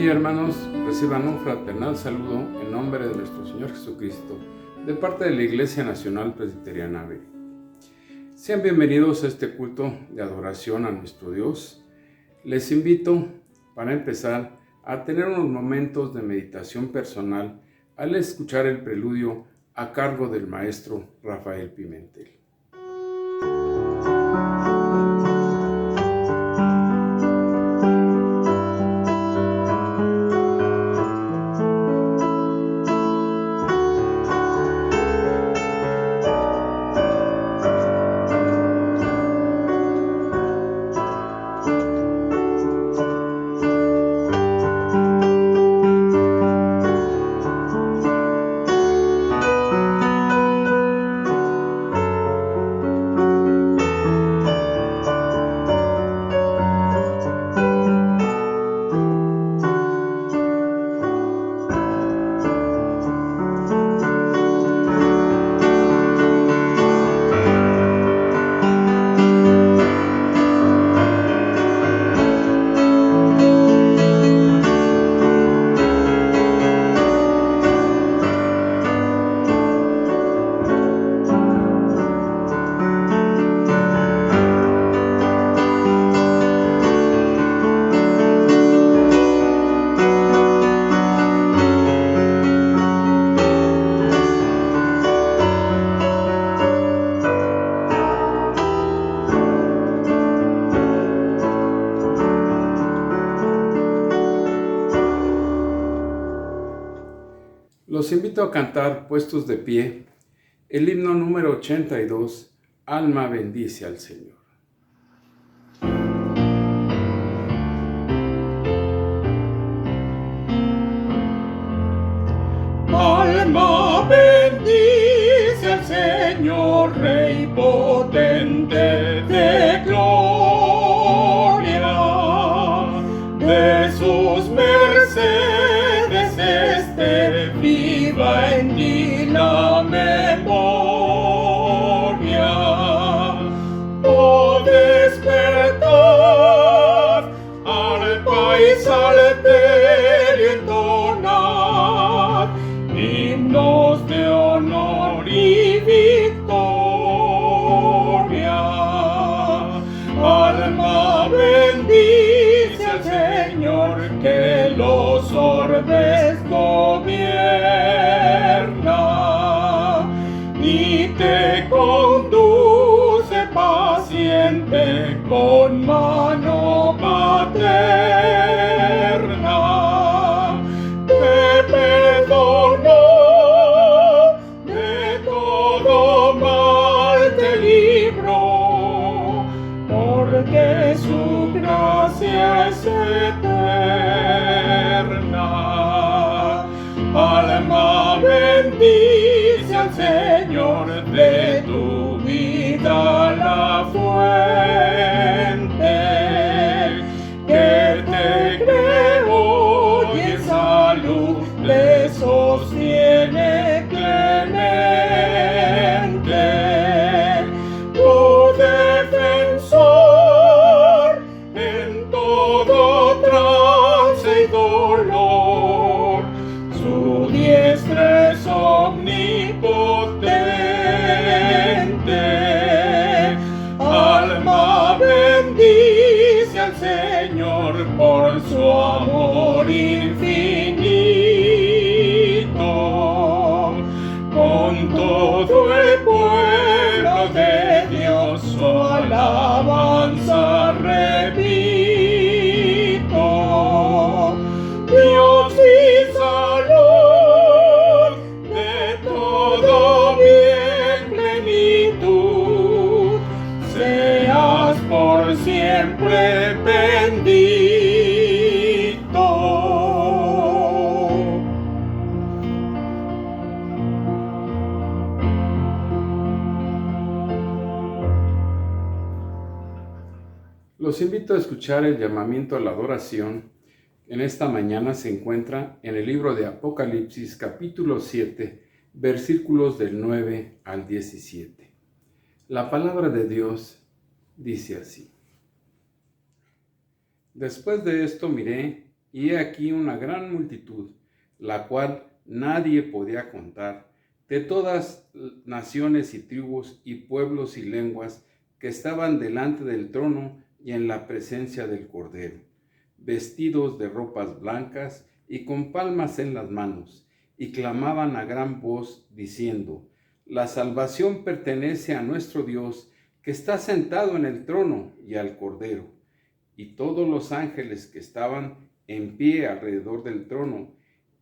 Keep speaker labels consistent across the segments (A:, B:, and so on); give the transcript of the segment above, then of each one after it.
A: día, hermanos, reciban un fraternal saludo en nombre de nuestro Señor Jesucristo, de parte de la Iglesia Nacional Presbiteriana B. Sean bienvenidos a este culto de adoración a nuestro Dios. Les invito, para empezar, a tener unos momentos de meditación personal al escuchar el preludio a cargo del maestro Rafael Pimentel. Los invito a cantar, puestos de pie, el himno número 82, Alma bendice al Señor.
B: Alma bendice al Señor, Rey potente de gloria, de sus mercedes viva en ti la memoria. Oh, despertad, arpa y salterio entonad, himnos de honor y victoria. Alma bendice al Señor, que los orbes gobierna y te conduce paciente con mano paterna. Te perdonó, de todo mal te libró, porque su gracia es eterna. Alma bendice al Señor, de tu vida la fuente, que te creó y en salud le sostiene clemente. Tu defensor en todo trance y dolor, su diestra es omnipotente. Alma bendice al Señor por su amor infinito. Con todo el pueblo de Dios su alabanza repito. Dios y salud, de todo bien plenitud, seas por siempre bendito.
A: Los invito a escuchar el llamamiento a la adoración. En esta mañana se encuentra en el libro de Apocalipsis, capítulo 7, versículos del 9 al 17. La palabra de Dios dice así: Después de esto miré, y he aquí una gran multitud, la cual nadie podía contar, de todas naciones y tribus y pueblos y lenguas que estaban delante del trono y en la presencia del Cordero, vestidos de ropas blancas y con palmas en las manos, y clamaban a gran voz diciendo: La salvación pertenece a nuestro Dios, que está sentado en el trono, y al Cordero. Y todos los ángeles que estaban en pie alrededor del trono,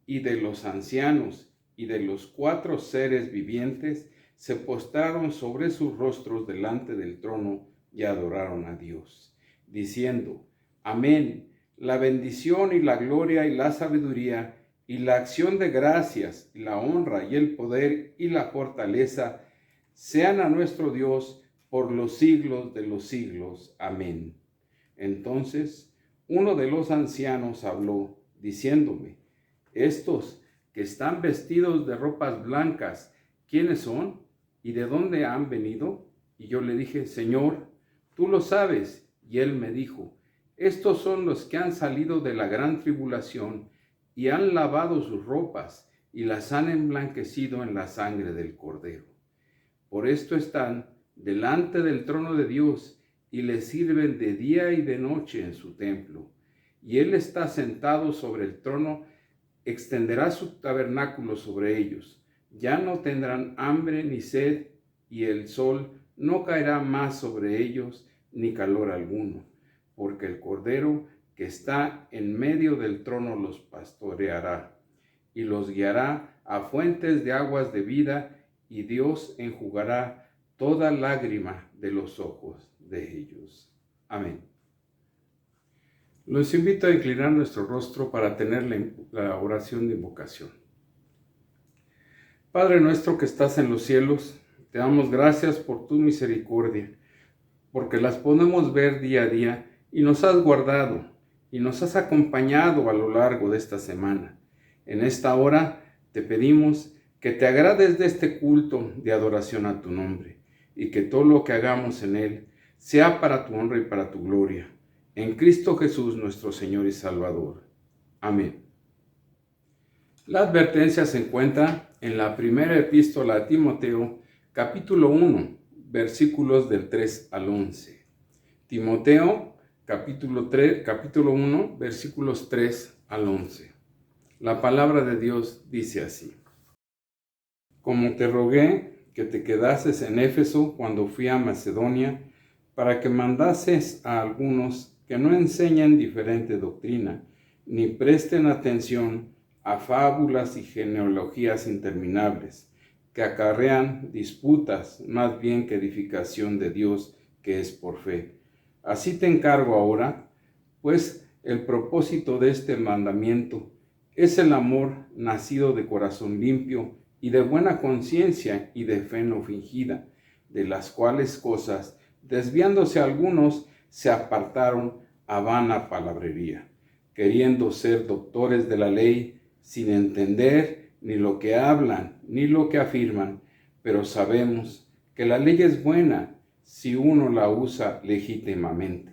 A: y de los ancianos, y de los 4 seres vivientes, se postraron sobre sus rostros delante del trono y adoraron a Dios, diciendo: Amén, la bendición y la gloria y la sabiduría y la acción de gracias, y la honra y el poder y la fortaleza sean a nuestro Dios por los siglos de los siglos. Amén. Entonces uno de los ancianos habló, diciéndome: Estos que están vestidos de ropas blancas, ¿quiénes son? ¿Y de dónde han venido? Y yo le dije: Señor, tú lo sabes. Y él me dijo: Estos son los que han salido de la gran tribulación y han lavado sus ropas y las han emblanquecido en la sangre del Cordero. Por esto están delante del trono de Dios y le sirven de día y de noche en su templo. Y él está sentado sobre el trono, extenderá su tabernáculo sobre ellos. Ya no tendrán hambre ni sed, y el sol no caerá más sobre ellos, ni calor alguno, porque el Cordero que está en medio del trono los pastoreará, y los guiará a fuentes de aguas de vida, y Dios enjugará toda lágrima de los ojos de ellos. Amén. Los invito a inclinar nuestro rostro para tener la oración de invocación. Padre nuestro que estás en los cielos, te damos gracias por tu misericordia, porque las podemos ver día a día y nos has guardado y nos has acompañado a lo largo de esta semana. En esta hora te pedimos que te agrades de este culto de adoración a tu nombre y que todo lo que hagamos en él sea para tu honra y para tu gloria. En Cristo Jesús nuestro Señor y Salvador. Amén. La advertencia se encuentra en la primera epístola a Timoteo, capítulo 1, versículos del 3 al 11. Timoteo, capítulo 1, versículos 3 al 11. La palabra de Dios dice así: Como te rogué que te quedases en Éfeso cuando fui a Macedonia, para que mandases a algunos que no enseñen diferente doctrina, ni presten atención a fábulas y genealogías interminables, que acarrean disputas más bien que edificación de Dios, que es por fe. Así te encargo ahora, pues el propósito de este mandamiento es el amor nacido de corazón limpio y de buena conciencia y de fe no fingida, de las cuales cosas, desviándose algunos, se apartaron a vana palabrería, queriendo ser doctores de la ley, sin entender ni lo que hablan ni lo que afirman. Pero sabemos que la ley es buena si uno la usa legítimamente,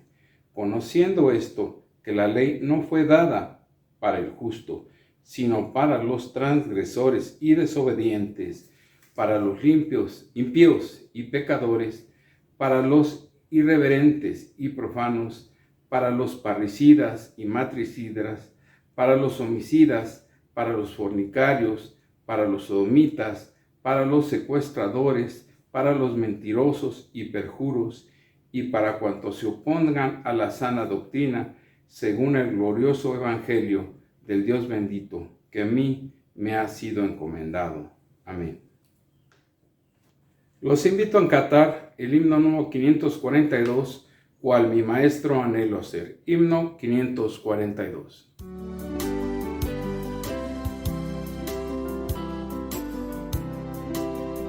A: conociendo esto, que la ley no fue dada para el justo, sino para los transgresores y desobedientes, para los impíos y pecadores, para los irreverentes y profanos, para los parricidas y matricidas, para los homicidas, para los fornicarios, para los sodomitas, para los secuestradores, para los mentirosos y perjuros, y para cuantos se opongan a la sana doctrina, según el glorioso evangelio del Dios bendito, que a mí me ha sido encomendado. Amén. Los invito a cantar el himno número 542, cual mi maestro anhelo hacer. Himno 542.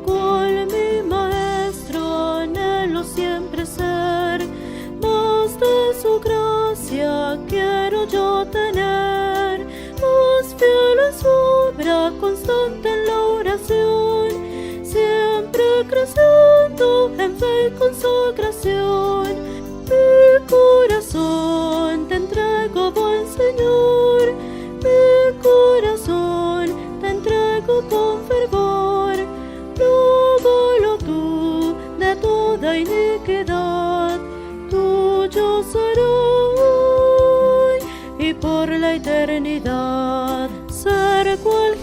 C: Cual mi maestro anhelo siempre ser, más de su gracia quiero yo tener, más fiel en su obra, constante en la oración, siempre creciendo en fe y consagración. Mi corazón te entrego, buen Señor,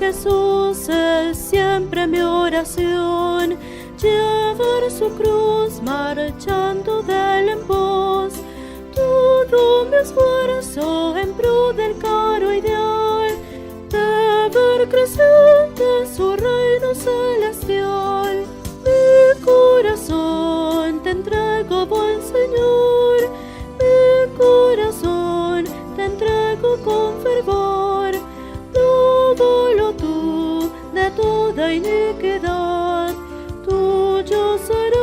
C: Jesús es siempre mi oración, llevar su cruz marchando de él en pos, todo mi esfuerzo en pro del caro ideal, de ver creciente su reino celestial. Mi corazón te entrego, buen Señor, mi corazón te entrego con fervor, lávalo tú de toda iniquidad, tuyo será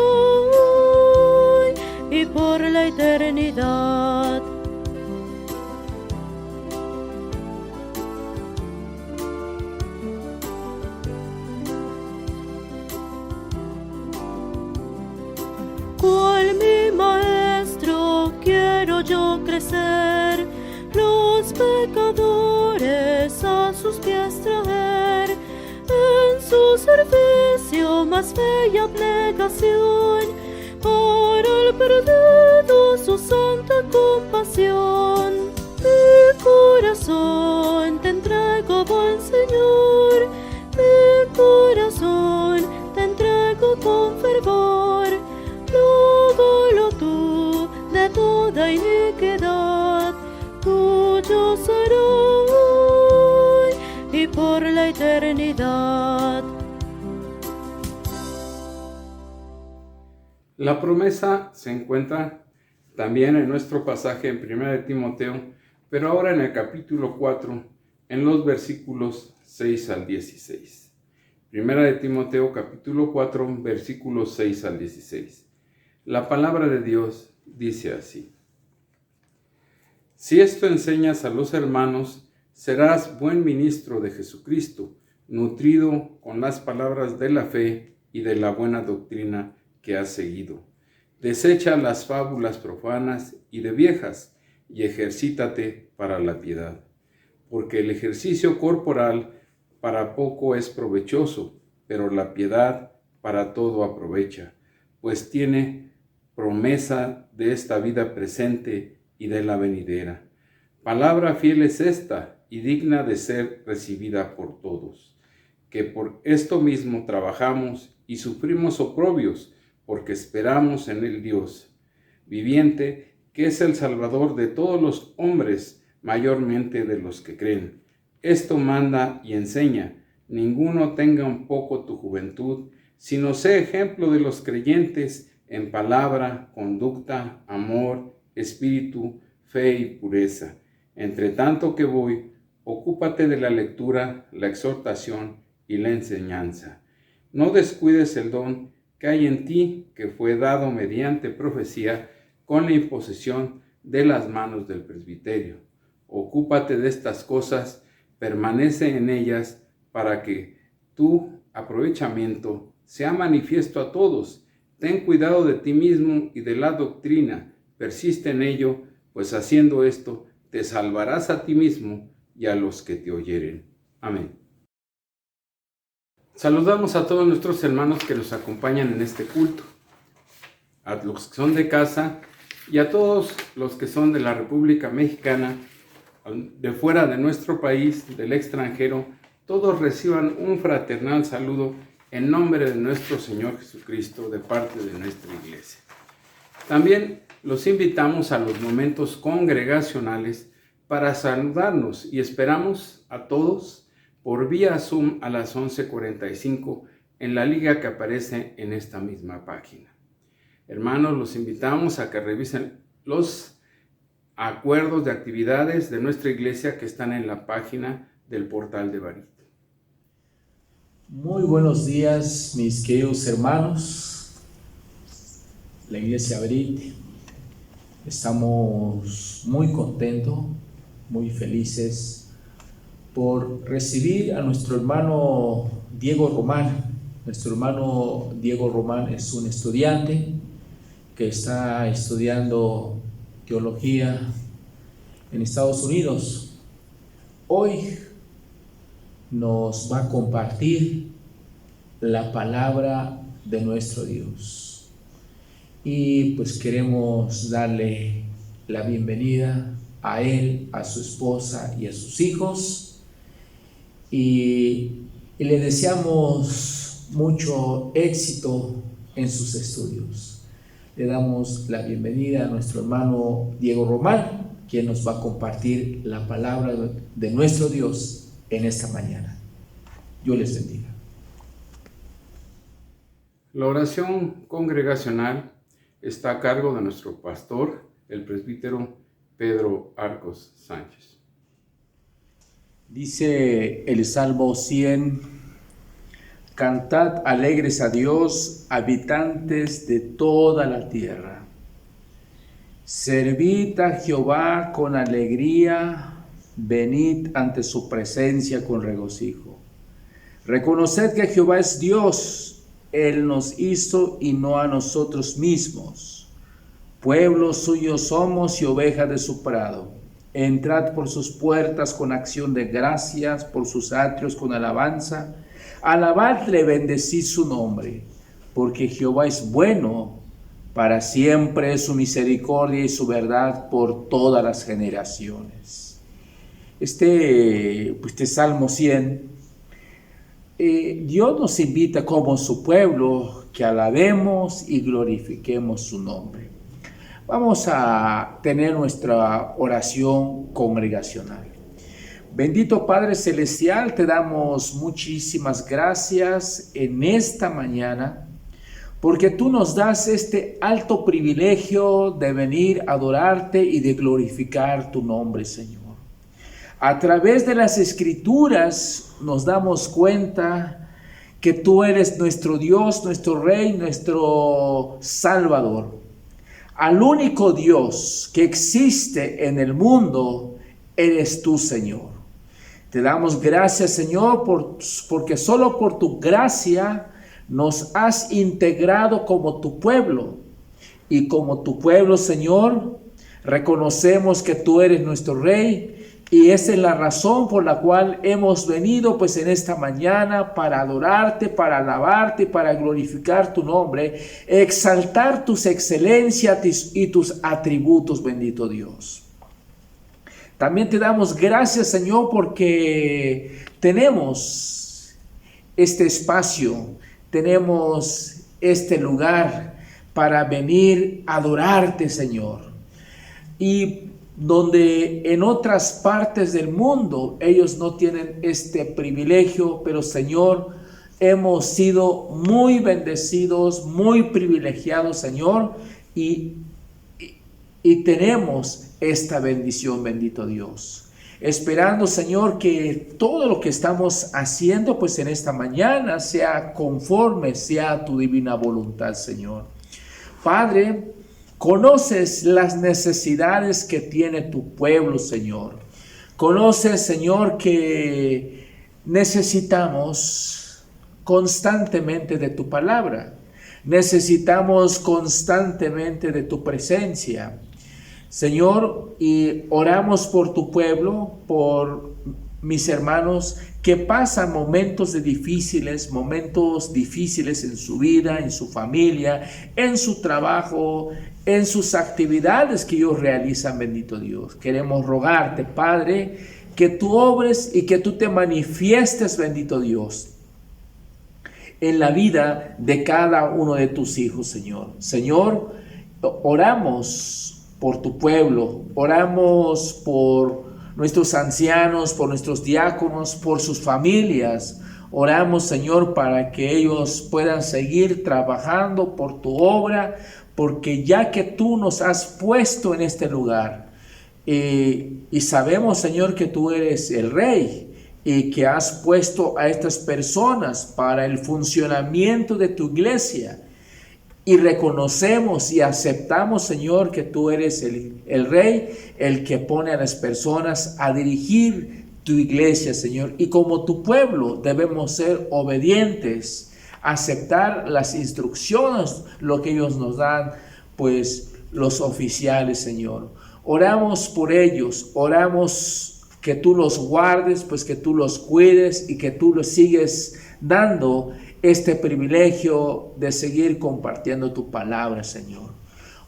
C: y por la eternidad. Cual mi maestro quiero yo crecer, los pecadores a sus pies traer, en su servicio más fe y abnegación, para el perdido su santa compasión. Mi corazón te entrego, buen Señor, mi corazón te entrego con fervor, lávalo tú de toda iniquidad, tuyo será y por la eternidad.
A: La promesa se encuentra también en nuestro pasaje en 1 de Timoteo, pero ahora en el capítulo 4, en los versículos 6 al 16. 1 de Timoteo capítulo 4, versículos 6 al 16. La palabra de Dios dice así: Si esto enseñas a los hermanos, serás buen ministro de Jesucristo, nutrido con las palabras de la fe y de la buena doctrina que has seguido. Desecha las fábulas profanas y de viejas, y ejercítate para la piedad. Porque el ejercicio corporal para poco es provechoso, pero la piedad para todo aprovecha, pues tiene promesa de esta vida presente y de la venidera. Palabra fiel es esta y digna de ser recibida por todos, que por esto mismo trabajamos y sufrimos oprobios, porque esperamos en el Dios viviente, que es el Salvador de todos los hombres, mayormente de los que creen. Esto manda y enseña: ninguno tenga un poco tu juventud, sino sé ejemplo de los creyentes en palabra, conducta, amor, espíritu, fe y pureza. Entre tanto que voy, ocúpate de la lectura, la exhortación y la enseñanza. No descuides el don que hay en ti, que fue dado mediante profecía con la imposición de las manos del presbiterio. Ocúpate de estas cosas, permanece en ellas, para que tu aprovechamiento sea manifiesto a todos. Ten cuidado de ti mismo y de la doctrina, persiste en ello, pues haciendo esto te salvarás a ti mismo y a los que te oyeren. Amén. Saludamos a todos nuestros hermanos que nos acompañan en este culto, a los que son de casa y a todos los que son de la República Mexicana, de fuera de nuestro país, del extranjero. Todos reciban un fraternal saludo en nombre de nuestro Señor Jesucristo, de parte de nuestra iglesia. También los invitamos a los momentos congregacionales para saludarnos y esperamos a todos por vía Zoom a las 11:45 en la liga que aparece en esta misma página. Hermanos, los invitamos a que revisen los acuerdos de actividades de nuestra iglesia que están en la página del portal de Barit.
D: Muy buenos días, mis queridos hermanos. La iglesia Barit, estamos muy contentos, muy felices por recibir a nuestro hermano Diego Román. Nuestro hermano Diego Román es un estudiante que está estudiando teología en Estados Unidos. Hoy nos va a compartir la palabra de nuestro Dios. Y pues queremos darle la bienvenida a él, a su esposa y a sus hijos. y le deseamos mucho éxito en sus estudios. Le damos la bienvenida a nuestro hermano Diego Román, quien nos va a compartir la palabra de nuestro Dios en esta mañana. Dios les bendiga.
A: La oración congregacional está a cargo de nuestro pastor, el presbítero Pedro Arcos Sánchez.
D: Dice el Salmo 100: Cantad alegres a Dios, habitantes de toda la tierra. Servid a Jehová con alegría, venid ante su presencia con regocijo. Reconoced que Jehová es Dios, Él nos hizo y no a nosotros mismos. Pueblo suyo somos y oveja de su prado. Entrad por sus puertas con acción de gracias, por sus atrios con alabanza. Alabadle, bendecid su nombre, porque Jehová es bueno, para siempre es su misericordia y su verdad por todas las generaciones. Este Salmo 100, Dios nos invita como su pueblo que alabemos y glorifiquemos su nombre. Vamos a tener nuestra oración congregacional. Bendito Padre Celestial, te damos muchísimas gracias en esta mañana, porque tú nos das este alto privilegio de venir a adorarte y de glorificar tu nombre, Señor. A través de las Escrituras nos damos cuenta que tú eres nuestro Dios, nuestro Rey, nuestro Salvador. Al único Dios que existe en el mundo eres tú, Señor. Te damos gracias, Señor, porque solo por tu gracia nos has integrado como tu pueblo. Y como tu pueblo, Señor, reconocemos que tú eres nuestro Rey. Y esa es la razón por la cual hemos venido pues en esta mañana para adorarte, para alabarte, para glorificar tu nombre, exaltar tus excelencias y tus atributos, bendito Dios. También te damos gracias, Señor, porque tenemos este espacio, tenemos este lugar para venir a adorarte, Señor. Y donde en otras partes del mundo ellos no tienen este privilegio, pero Señor, hemos sido muy bendecidos, muy privilegiados, Señor, y tenemos esta bendición, bendito Dios. Esperando, Señor, que todo lo que estamos haciendo pues en esta mañana sea conforme, sea a tu divina voluntad, Señor. Padre, conoces las necesidades que tiene tu pueblo, Señor. Conoces, Señor, que necesitamos constantemente de tu palabra. Necesitamos constantemente de tu presencia, Señor, y oramos por tu pueblo, por mis hermanos que pasan momentos difíciles en su vida, en su familia, en su trabajo, en sus actividades que ellos realizan, bendito Dios. Queremos rogarte, Padre, que tú obres y que tú te manifiestes, bendito Dios, en la vida de cada uno de tus hijos, Señor. Señor, oramos por tu pueblo, oramos por nuestros ancianos, por nuestros diáconos, por sus familias. Oramos, Señor, para que ellos puedan seguir trabajando por tu obra, porque ya que tú nos has puesto en este lugar, y sabemos, Señor, que tú eres el Rey, y que has puesto a estas personas para el funcionamiento de tu iglesia, y reconocemos y aceptamos, Señor, que tú eres el Rey, el que pone a las personas a dirigir tu iglesia, Señor. Y como tu pueblo debemos ser obedientes, aceptar las instrucciones, lo que ellos nos dan, pues los oficiales, Señor. Oramos por ellos, oramos que tú los guardes, pues que tú los cuides y que tú los sigues dando este privilegio de seguir compartiendo tu palabra, Señor.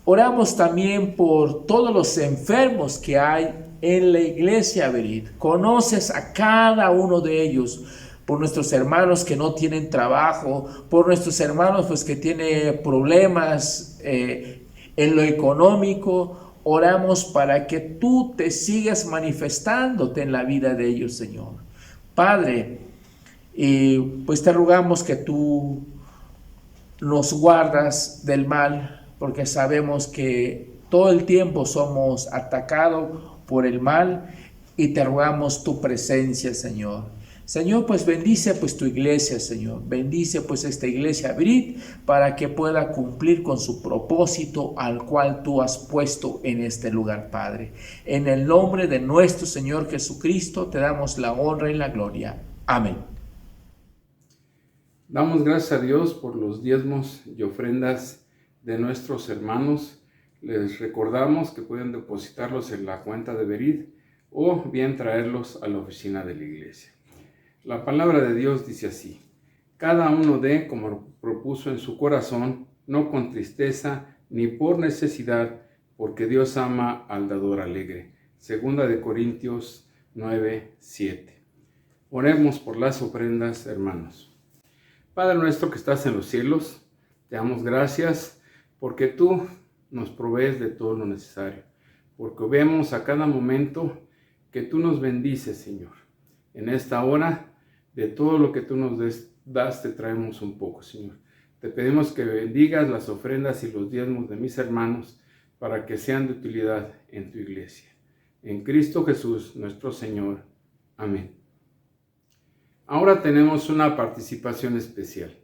D: Oramos también por todos los enfermos que hay en la iglesia Berit. Conoces a cada uno de ellos, por nuestros hermanos que no tienen trabajo, por nuestros hermanos pues que tienen problemas en lo económico. Oramos para que tú te sigas manifestándote en la vida de ellos, Señor. Padre, pues te rogamos que tú nos guardas del mal, porque sabemos que todo el tiempo somos atacados por el mal, y te rogamos tu presencia, Señor. Señor, pues bendice pues tu iglesia, Señor. Bendice pues esta iglesia Berit para que pueda cumplir con su propósito al cual tú has puesto en este lugar, Padre. En el nombre de nuestro Señor Jesucristo te damos la honra y la gloria. Amén.
A: Damos gracias a Dios por los diezmos y ofrendas de nuestros hermanos. Les recordamos que pueden depositarlos en la cuenta de Berit o bien traerlos a la oficina de la iglesia. La palabra de Dios dice así: cada uno dé como propuso en su corazón, no con tristeza ni por necesidad, porque Dios ama al dador alegre. 2 Corintios 9:7. Oremos por las ofrendas, hermanos. Padre nuestro que estás en los cielos, te damos gracias porque tú nos provees de todo lo necesario, porque vemos a cada momento que tú nos bendices, Señor. En esta hora, de todo lo que tú nos das, te traemos un poco, Señor. Te pedimos que bendigas las ofrendas y los diezmos de mis hermanos para que sean de utilidad en tu iglesia. En Cristo Jesús, nuestro Señor. Amén. Ahora tenemos una participación especial.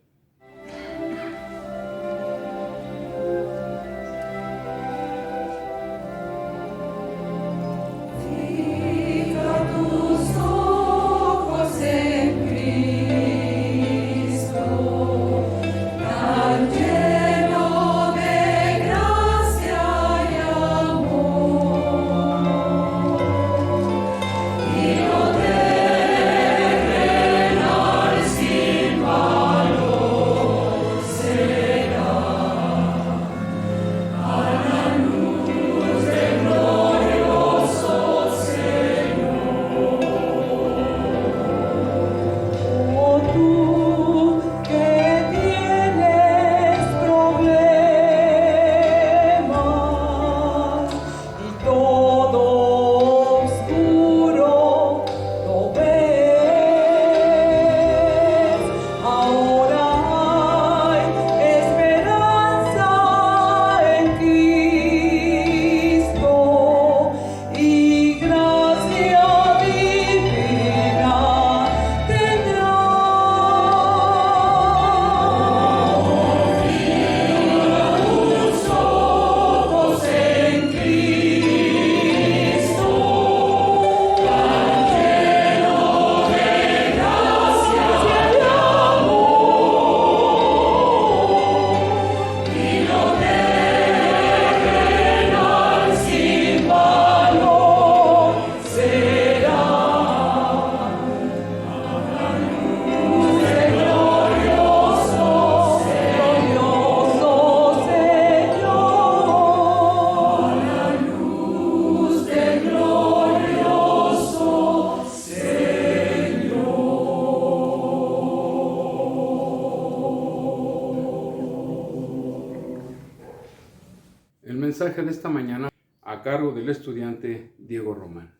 A: El mensaje de esta mañana a cargo del estudiante Diego Román.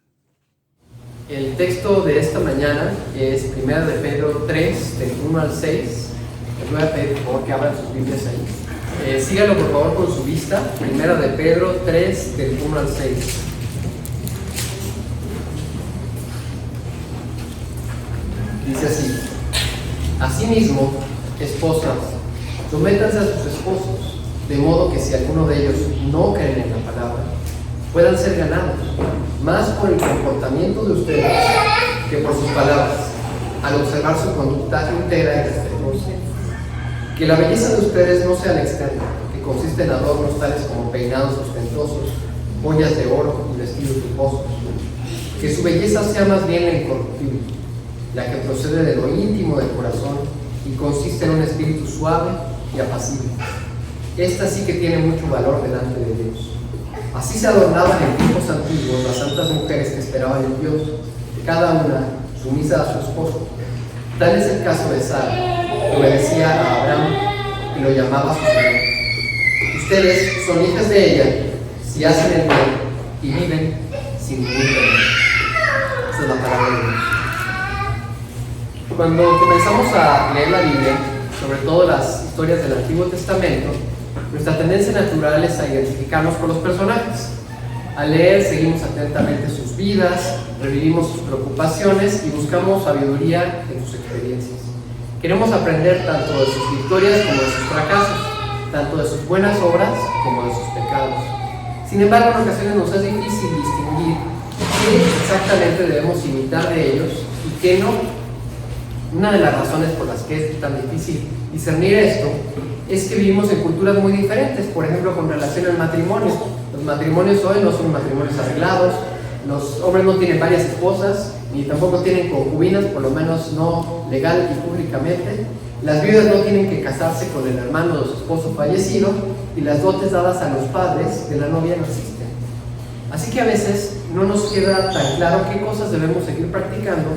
E: El texto de esta mañana es 1 de Pedro 3, del 1 al 6. Les voy a pedir por favor que abran sus Biblias ahí. Síganlo por favor con su vista. 1 de Pedro 3, del 1 al 6. Dice así: asimismo, esposas, sométanse a sus esposos, de modo que si alguno de ellos no creen en la palabra, puedan ser ganados, más por el comportamiento de ustedes que por sus palabras, al observar su conducta íntegra y respetuosa. Que la belleza de ustedes no sea la externa, que consiste en adornos tales como peinados ostentosos, joyas de oro y vestidos lujosos. Que su belleza sea más bien la incorruptible, la que procede de lo íntimo del corazón y consiste en un espíritu suave y apacible. Esta sí que tiene mucho valor delante de Dios. Así se adornaban en tiempos antiguos las santas mujeres que esperaban en Dios, cada una sumisa a su esposo. Tal es el caso de Sara, que obedecía a Abraham y lo llamaba su señor. Ustedes son hijas de ella si hacen el bien y viven sin ningún temor. Esa es la palabra de Dios. Cuando comenzamos a leer la Biblia, sobre todo las historias del Antiguo Testamento, nuestra tendencia natural es a identificarnos con los personajes. Al leer, seguimos atentamente sus vidas, revivimos sus preocupaciones y buscamos sabiduría en sus experiencias. Queremos aprender tanto de sus victorias como de sus fracasos, tanto de sus buenas obras como de sus pecados. Sin embargo, en ocasiones nos es difícil distinguir qué exactamente debemos imitar de ellos y qué no. Una de las razones por las que es tan difícil discernir esto es que vivimos en culturas muy diferentes, por ejemplo, con relación al matrimonio. Los matrimonios hoy no son matrimonios arreglados, los hombres no tienen varias esposas, ni tampoco tienen concubinas, por lo menos no legal y públicamente. Las viudas no tienen que casarse con el hermano de su esposo fallecido, y las dotes dadas a los padres de la novia no existen. Así que a veces no nos queda tan claro qué cosas debemos seguir practicando,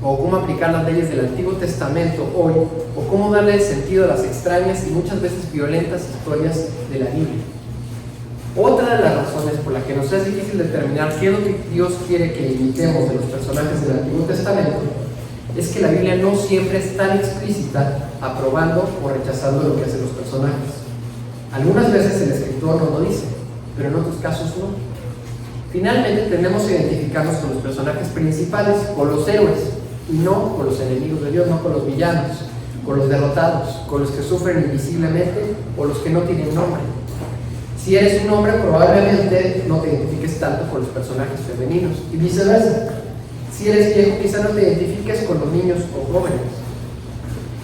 E: o cómo aplicar las leyes del Antiguo Testamento hoy, o cómo darle sentido a las extrañas y muchas veces violentas historias de la Biblia. Otra de las razones por las que nos es difícil determinar qué es lo que Dios quiere que imitemos de los personajes del Antiguo Testamento es que la Biblia no siempre es tan explícita aprobando o rechazando lo que hacen los personajes. Algunas veces el escritor nos lo dice, pero en otros casos no. Finalmente tendemos a identificarnos con los personajes principales, con los héroes, y no con los enemigos de Dios, no con los villanos, con los derrotados, con los que sufren invisiblemente o los que no tienen nombre. Si eres un hombre, probablemente no te identifiques tanto con los personajes femeninos, y viceversa. Si eres viejo, quizá no te identifiques con los niños o jóvenes.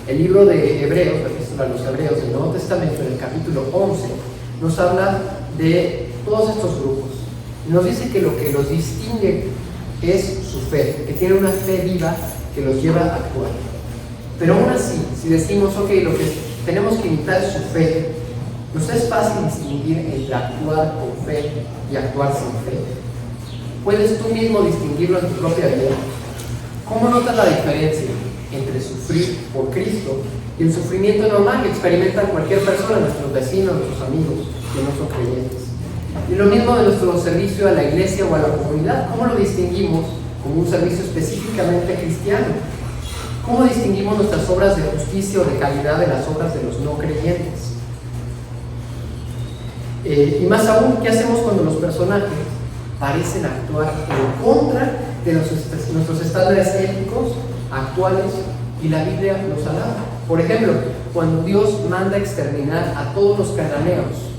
E: El libro de Hebreos, la epístola a los Hebreos del Nuevo Testamento, en el capítulo 11, nos habla de todos estos grupos. Nos dice que lo que los distingue es su fe, que tienen una fe viva que los lleva a actuar. Pero aún así, si decimos, ok, lo que tenemos que imitar es su fe, ¿nos es fácil distinguir entre actuar con fe y actuar sin fe? ¿Puedes tú mismo distinguirlo en tu propia vida? ¿Cómo notas la diferencia entre sufrir por Cristo y el sufrimiento normal que experimenta cualquier persona, nuestros vecinos, nuestros amigos, que no son creyentes? Y lo mismo de nuestro servicio a la iglesia o a la comunidad. ¿Cómo lo distinguimos como un servicio específicamente cristiano? ¿Cómo distinguimos nuestras obras de justicia o de calidad de las obras de los no creyentes? Y más aún, ¿qué hacemos cuando los personajes parecen actuar en contra de nuestros estándares éticos actuales y la Biblia los alaba? Por ejemplo, cuando Dios manda exterminar a todos los cananeos,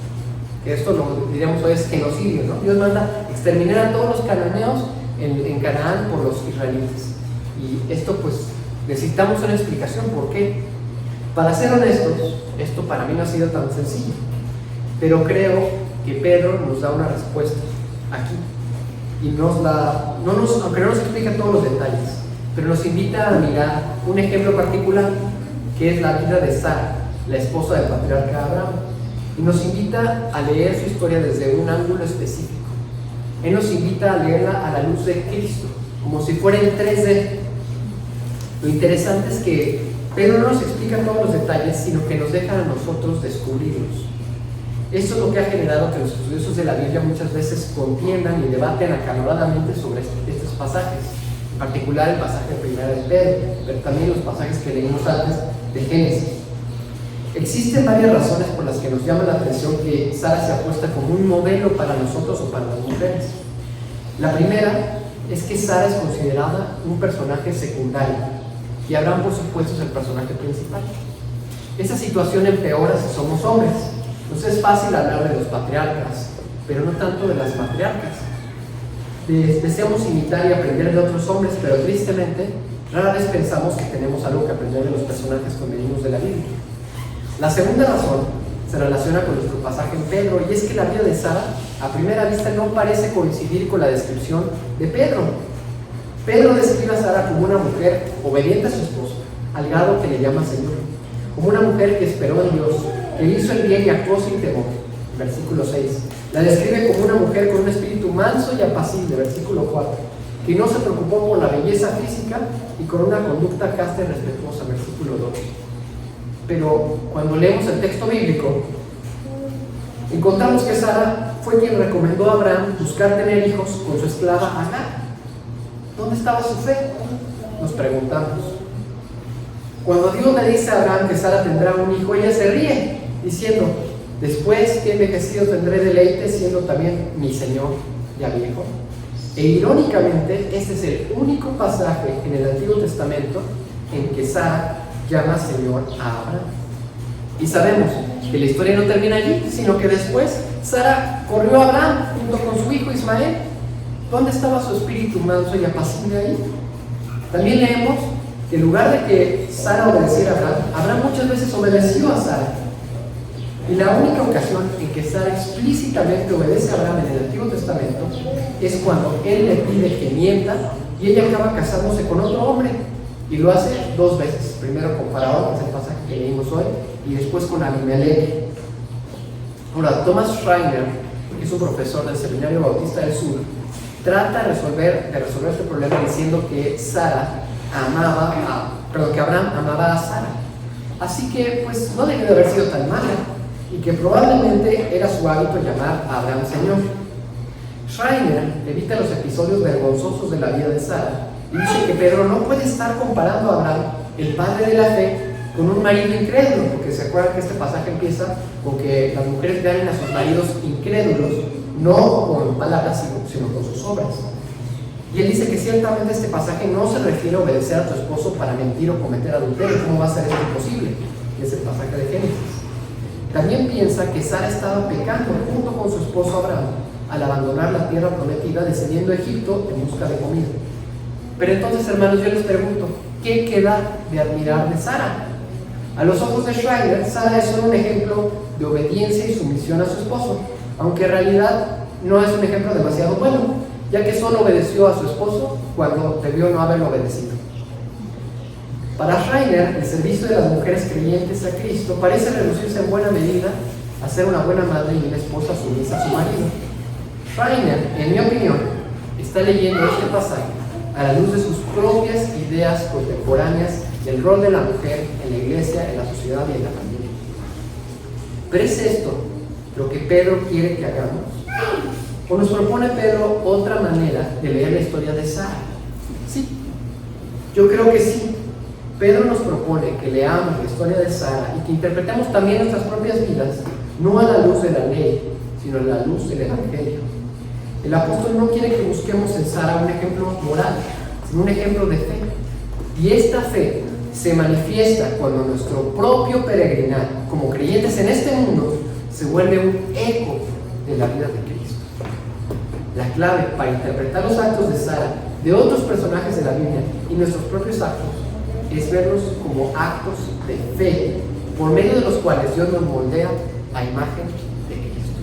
E: que esto lo diríamos hoy es genocidio, ¿no? Dios manda exterminar a todos los cananeos en Canaán por los israelitas. Y esto pues necesitamos una explicación. ¿Por qué? Para ser honestos, esto para mí no ha sido tan sencillo, pero creo que Pedro nos da una respuesta aquí y aunque no nos explica todos los detalles, pero nos invita a mirar un ejemplo particular que es la vida de Sara, la esposa del patriarca Abraham, y nos invita a leer su historia desde un ángulo específico. Él nos invita a leerla a la luz de Cristo, como si fuera en 3D. Lo interesante es que Pedro no nos explica todos los detalles, sino que nos deja a nosotros descubrirlos. Esto es lo que ha generado que los estudiosos de la Biblia muchas veces contiendan y debaten acaloradamente sobre estos pasajes, en particular el pasaje primero de Pedro, pero también los pasajes que leímos antes de Génesis. Existen varias razones por las que nos llama la atención que Sara se apuesta como un modelo para nosotros o para las mujeres. La primera es que Sara es considerada un personaje secundario y Abraham, por supuesto, es el personaje principal. Esa situación empeora si somos hombres. Entonces es fácil hablar de los patriarcas, pero no tanto de las matriarcas. Deseamos imitar y aprender de otros hombres, pero tristemente rara vez pensamos que tenemos algo que aprender de los personajes femeninos de la Biblia. La segunda razón se relaciona con nuestro pasaje en Pedro, y es que la vida de Sara a primera vista no parece coincidir con la descripción de Pedro. Pedro describe a Sara como una mujer obediente a su esposo, al grado que le llama Señor, como una mujer que esperó en Dios, que hizo el bien y actuó sin temor, versículo 6. La describe como una mujer con un espíritu manso y apacible, versículo 4, que no se preocupó por la belleza física y con una conducta casta y respetuosa, versículo 2. Pero cuando leemos el texto bíblico, encontramos que Sara fue quien recomendó a Abraham buscar tener hijos con su esclava Agar. ¿Dónde estaba su fe? Nos preguntamos. Cuando Dios le dice a Abraham que Sara tendrá un hijo, ella se ríe, diciendo: después que envejecido tendré deleite, siendo también mi Señor ya viejo. E irónicamente, este es el único pasaje en el Antiguo Testamento en que Sara llama Señor a Abraham. Y sabemos que la historia no termina allí, sino que después Sara corrió a Abraham junto con su hijo Ismael. ¿Dónde estaba su espíritu manso y apacible ahí? También leemos que en lugar de que Sara obedeciera a Abraham, Abraham muchas veces obedeció a Sara. Y la única ocasión en que Sara explícitamente obedece a Abraham en el Antiguo Testamento es cuando él le pide que mienta y ella acaba casándose con otro hombre. Y lo hace 2 veces. Primero con Faraón, que es el pasaje que leímos hoy, y después con Abimelech. Ahora, Thomas Schreiner, que es un profesor del Seminario Bautista del Sur, trata de resolver este problema diciendo que que Abraham amaba a Sara. Así que, pues, no debió de haber sido tan mala, y que probablemente era su hábito llamar a Abraham Señor. Schreiner evita los episodios vergonzosos de la vida de Sara y dice que Pedro no puede estar comparando a Abraham, el padre de la fe, con un marido incrédulo, porque se acuerdan que este pasaje empieza con que las mujeres vean a sus maridos incrédulos, no con palabras, sino con sus obras. Y él dice que ciertamente este pasaje no se refiere a obedecer a tu esposo para mentir o cometer adulterio. ¿Cómo va a ser esto posible? Y es el pasaje de Génesis. También piensa que Sara estaba pecando junto con su esposo Abraham al abandonar la tierra prometida, descendiendo a Egipto en busca de comida. Pero entonces, hermanos, yo les pregunto, ¿qué queda de admirar de Sara? A los ojos de Schreiner, Sara es solo un ejemplo de obediencia y sumisión a su esposo, aunque en realidad no es un ejemplo demasiado bueno, ya que solo obedeció a su esposo cuando debió no haberlo obedecido. Para Schreiner, el servicio de las mujeres creyentes a Cristo parece reducirse en buena medida a ser una buena madre y una esposa sumisa a su marido. Schreiner, en mi opinión, está leyendo este pasaje a la luz de sus propias ideas contemporáneas del rol de la mujer en la iglesia, en la sociedad y en la familia. ¿Pero es esto lo que Pedro quiere que hagamos? ¿O nos propone Pedro otra manera de leer la historia de Sara? Sí, yo creo que sí. Pedro nos propone que leamos la historia de Sara y que interpretemos también nuestras propias vidas, no a la luz de la ley, sino a la luz del Evangelio. El apóstol no quiere que busquemos en Sara un ejemplo moral, sino un ejemplo de fe. Y esta fe se manifiesta cuando nuestro propio peregrinar, como creyentes en este mundo, se vuelve un eco de la vida de Cristo. La clave para interpretar los actos de Sara, de otros personajes de la Biblia y nuestros propios actos, es verlos como actos de fe, por medio de los cuales Dios nos moldea a imagen de Cristo.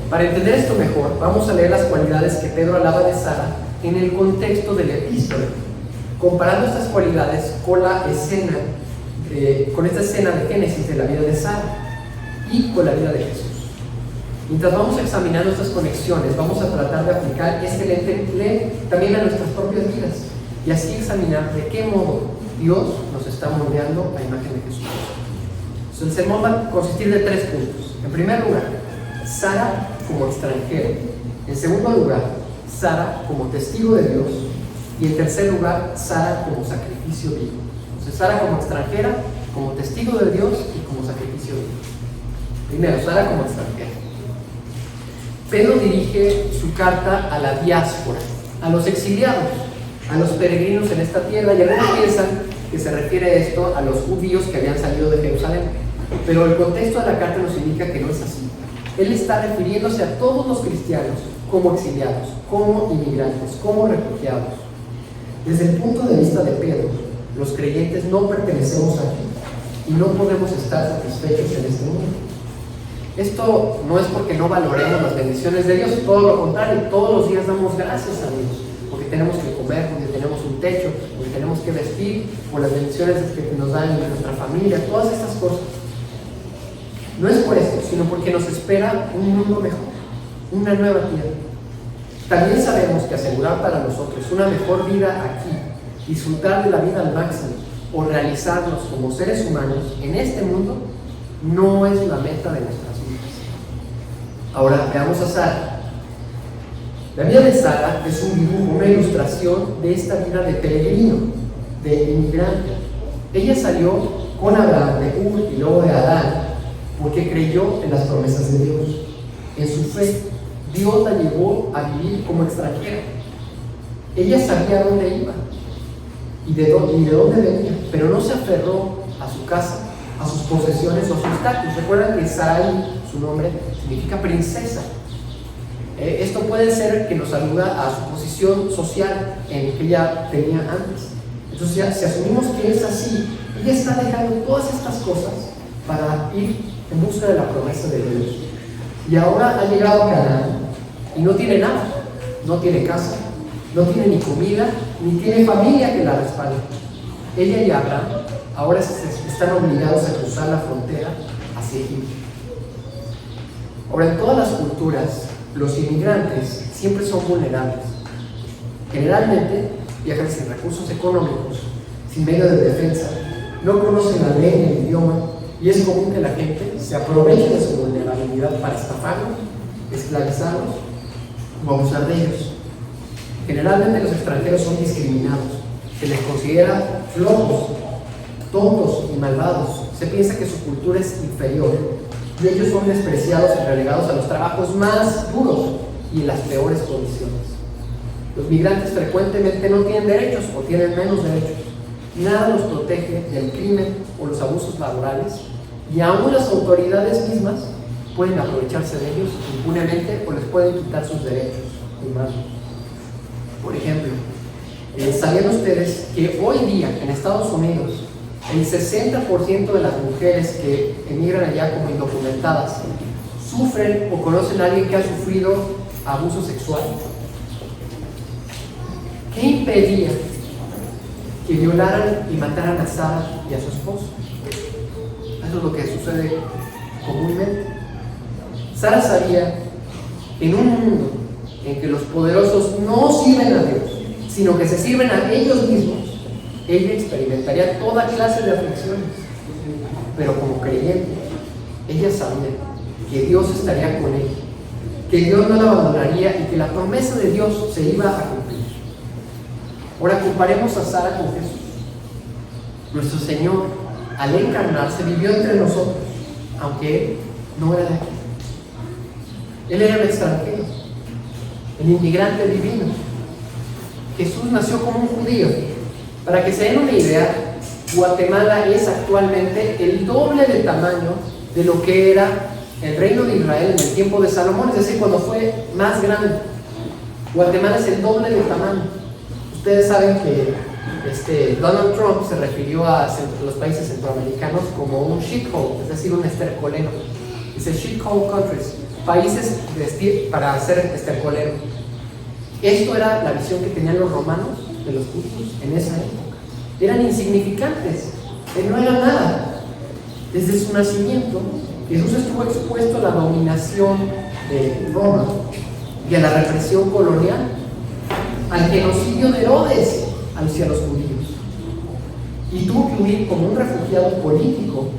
E: Para entender esto mejor, vamos a leer las cualidades que Pedro alaba de Sara en el contexto del epístola, comparando estas cualidades con esta escena de Génesis de la vida de Sara y con la vida de Jesús. Mientras vamos examinando estas conexiones, vamos a tratar de aplicar este lente también a nuestras propias vidas y así examinar de qué modo Dios nos está moldeando a imagen de Jesús. El sermón va a consistir de 3 puntos. En primer lugar, Sara como extranjera. En segundo lugar, Sara como testigo de Dios. Y en tercer lugar, Sara como sacrificio vivo. Entonces, Sara como extranjera, como testigo de Dios y como sacrificio vivo. Primero, Sara como extranjera. Pedro dirige su carta a la diáspora, a los exiliados, a los peregrinos en esta tierra, y algunos piensan que se refiere esto a los judíos que habían salido de Jerusalén. Pero el contexto de la carta nos indica que no es así. Él está refiriéndose a todos los cristianos como exiliados, como inmigrantes, como refugiados. Desde el punto de vista de Pedro, los creyentes no pertenecemos aquí y no podemos estar satisfechos en este mundo. Esto no es porque no valoremos las bendiciones de Dios, todo lo contrario, todos los días damos gracias a Dios, porque tenemos que comer, porque tenemos un techo, porque tenemos que vestir, por las bendiciones que nos dan en nuestra familia, todas estas cosas. No es por eso, sino porque nos espera un mundo mejor, una nueva tierra. También sabemos que asegurar para nosotros una mejor vida aquí, disfrutar de la vida al máximo o realizarnos como seres humanos en este mundo no es la meta de nuestras vidas. Ahora veamos a Sara. La vida de Sara es un dibujo, una ilustración de esta vida de peregrino, de inmigrante. Ella salió con Abraham de Ur y luego de Adán porque creyó en las promesas de Dios. En su fe, Dios la llevó a vivir como extranjera. Ella sabía dónde iba y de dónde venía, pero no se aferró a su casa, a sus posesiones o a su estatus. Recuerdan que Sarai, su nombre, significa princesa. Esto puede ser que nos ayuda a su posición social en que ella tenía antes. Entonces, si asumimos que es así, ella está dejando todas estas cosas para ir en busca de la promesa de Dios. Y ahora ha llegado a Canaán y no tiene nada, no tiene casa, no tiene ni comida, ni tiene familia que la respalde. Ella y Abraham ahora están obligados a cruzar la frontera hacia Egipto. Ahora, en todas las culturas, los inmigrantes siempre son vulnerables. Generalmente viajan sin recursos económicos, sin medio de defensa, no conocen la ley ni el idioma, y es común que la gente se aproveche de su vulnerabilidad para estafarlos, esclavizarlos o abusar de ellos. Generalmente los extranjeros son discriminados, se les considera flojos, tontos y malvados. Se piensa que su cultura es inferior y ellos son despreciados y relegados a los trabajos más duros y en las peores condiciones. Los migrantes frecuentemente no tienen derechos o tienen menos derechos. Nada los protege del crimen o los abusos laborales, y aún las autoridades mismas pueden aprovecharse de ellos impunemente o les pueden quitar sus derechos humanos. Por ejemplo, ¿sabían ustedes que hoy día en Estados Unidos el 60% de las mujeres que emigran allá como indocumentadas sufren o conocen a alguien que ha sufrido abuso sexual? ¿Qué impedía que violaran y mataran a Sara y a su esposo? Eso es lo que sucede comúnmente. Sara sabía que en un mundo en que los poderosos no sirven a Dios, sino que se sirven a ellos mismos, ella experimentaría toda clase de aflicciones. Pero como creyente, ella sabía que Dios estaría con ella, que Dios no la abandonaría y que la promesa de Dios se iba a cumplir. Ahora comparemos a Sara con Jesús. Nuestro Señor, al encarnarse, vivió entre nosotros, aunque Él no era de aquí. Él era el extranjero, el inmigrante divino. Jesús nació como un judío. Para que se den una idea, Guatemala es actualmente el doble de tamaño de lo que era el reino de Israel en el tiempo de Salomón, es decir, cuando fue más grande. Guatemala es el doble de tamaño. Ustedes saben que Donald Trump se refirió a los países centroamericanos como un shithole, es decir, un estercolero. Dice shithole countries, países para ser estercolero. Esto era la visión que tenían los romanos de los judíos en esa época. Eran insignificantes, no eran nada. Desde su nacimiento, Jesús estuvo expuesto a la dominación de Roma y a la represión colonial, al genocidio de Herodes hacia los judíos, y tuvo que huir como un refugiado político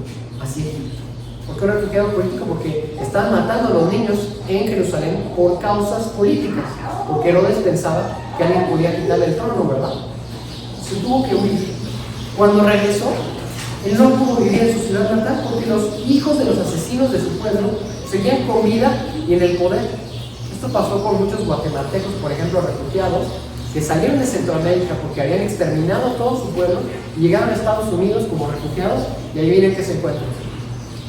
E: hacia Egipto. ¿Por qué un refugiado político? Porque estaban matando a los niños en Jerusalén por causas políticas, porque Herodes pensaba que alguien podía quitarle el trono, ¿verdad? Se tuvo que huir. Cuando regresó, él no pudo vivir en su ciudad natal porque los hijos de los asesinos de su pueblo seguían con vida y en el poder. Esto pasó con muchos guatemaltecos, por ejemplo, refugiados que salieron de Centroamérica porque habían exterminado a todo su pueblo y llegaron a Estados Unidos como refugiados, y ahí miren qué se encuentran.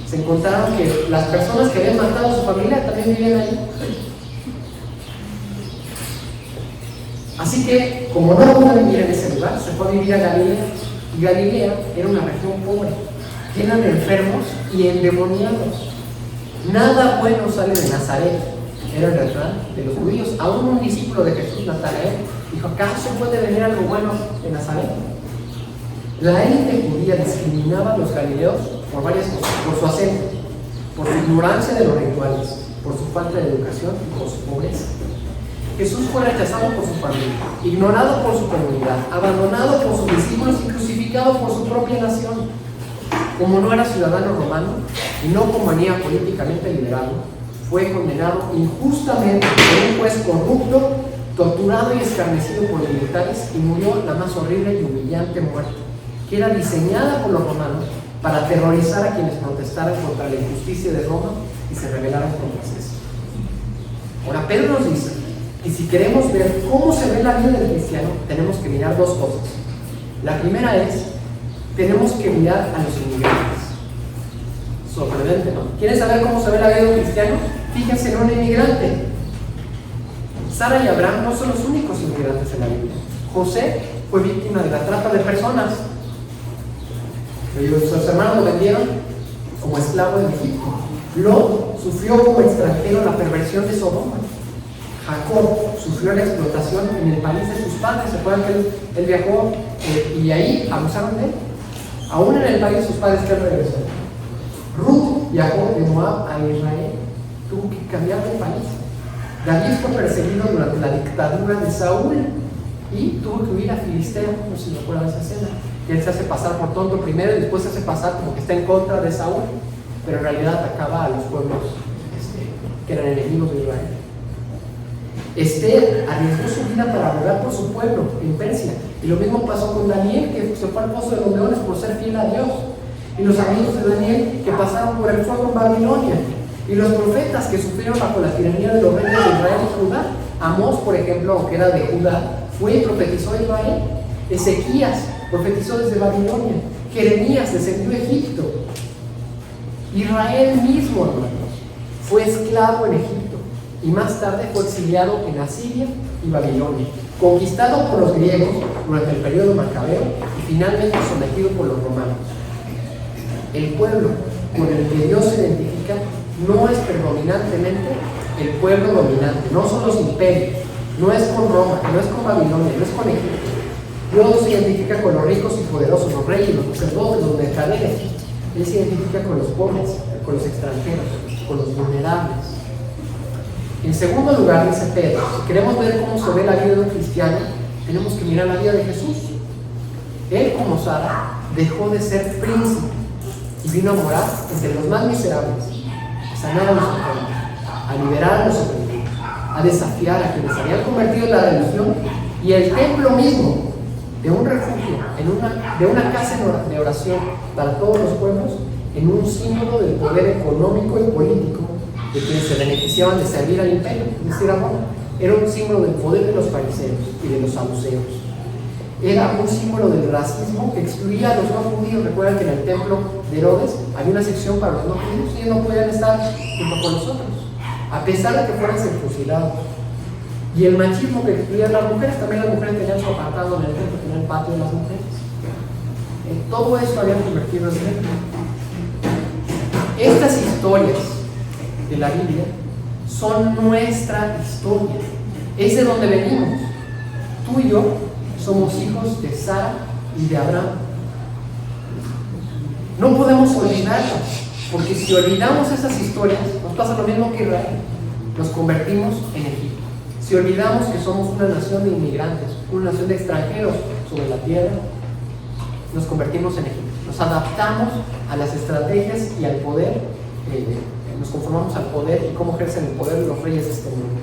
E: Se encontraron que las personas que habían matado a su familia también vivían ahí. Así que, como no pudo vivir en ese lugar, se fue a vivir a Galilea. Y Galilea era una región pobre, llena de enfermos y endemoniados. Nada bueno sale de Nazaret, era el refrán de los judíos. Aún un discípulo de Jesús, Natanael, dijo: ¿acaso puede venir algo bueno de Nazaret? La élite judía discriminaba a los galileos por varias cosas: por su acento, por su ignorancia de los rituales, por su falta de educación y por su pobreza. Jesús fue rechazado por su familia, ignorado por su comunidad, abandonado por sus discípulos y crucificado por su propia nación. Como no era ciudadano romano y no convenía políticamente liberarlo, fue condenado injustamente por un juez corrupto, torturado y escarnecido por los militares y murió la más horrible y humillante muerte, que era diseñada por los romanos para aterrorizar a quienes protestaran contra la injusticia de Roma y se rebelaran contra César. Ahora Pedro nos dice que si queremos ver cómo se ve la vida del cristiano, tenemos que mirar dos cosas. La primera es, tenemos que mirar a los inmigrantes. Sorprendente, ¿no? ¿Quieren saber cómo se ve la vida de un cristiano? Fíjense en un inmigrante. Sara y Abraham no son los únicos inmigrantes en la Biblia. José fue víctima de la trata de personas. Sus hermanos lo vendieron como esclavo en Egipto. Lot sufrió como extranjero la perversión de Sodoma. Jacob sufrió la explotación en el país de sus padres. ¿Se acuerdan que él viajó y ahí abusaron de él? Aún en el país de sus padres que él regresó. Ruth viajó de Moab a Israel. Tuvo que cambiar de país. David fue perseguido durante la dictadura de Saúl y tuvo que huir a Filistea. No sé si recuerdan esa escena. Y él se hace pasar por tonto primero y después se hace pasar como que está en contra de Saúl, pero en realidad atacaba a los pueblos que eran enemigos de Israel. Esther arriesgó su vida para abogar por su pueblo en Persia, y lo mismo pasó con Daniel, que se fue al pozo de los leones por ser fiel a Dios, y los amigos de Daniel que pasaron por el fuego en Babilonia, y los profetas que sufrieron bajo la tiranía de los reyes de Israel y Judá. Amós, por ejemplo, que era de Judá, fue y profetizó a Israel. Ezequías profetizó desde Babilonia. Jeremías descendió a Egipto. Israel mismo, hermanos, fue esclavo en Egipto y más tarde fue exiliado en Asiria y Babilonia, conquistado por los griegos durante el periodo macabeo y finalmente sometido por los romanos. El pueblo con el que Dios se identifica no es predominantemente el pueblo dominante, no son los imperios, no es con Roma, no es con Babilonia, no es con Egipto. Dios se identifica con los ricos y poderosos, los reyes, los sacerdotes, los mercaderes. Él se identifica con los pobres, con los extranjeros, con los vulnerables. En segundo lugar, dice Pedro, si queremos ver cómo se ve la vida de un cristiano, tenemos que mirar la vida de Jesús. Él, como Sara, dejó de ser príncipe y vino a morar entre los más miserables, a sanar a los enfermos, a liberar a los oprimidos, a desafiar a quienes habían convertido en la religión y el templo mismo de un refugio, de una casa de oración para todos los pueblos, en un símbolo del poder económico y político de quienes se beneficiaban de servir al imperio, es decir, a Roma. Era un símbolo del poder de los fariseos y de los saduceos. Era un símbolo del racismo que excluía a los no judíos. Recuerdan que en el templo de Herodes había una sección para los no judíos y ellos no podían estar junto con nosotros, a pesar de que fueran circuncidados. Y el machismo que excluía a las mujeres, también las mujeres tenían su apartado en el templo, tenían el patio de las mujeres. Todo eso había convertido en templo. Estas historias de la Biblia son nuestra historia. Es de donde venimos. Tú y yo somos hijos de Sara y de Abraham. No podemos olvidarlas, porque si olvidamos esas historias, nos pasa lo mismo que Israel. Nos convertimos en Egipto. Si olvidamos que somos una nación de inmigrantes, una nación de extranjeros sobre la tierra, nos convertimos en Egipto. Nos adaptamos a las estrategias y al poder, nos conformamos al poder y cómo ejercen el poder los reyes de este mundo.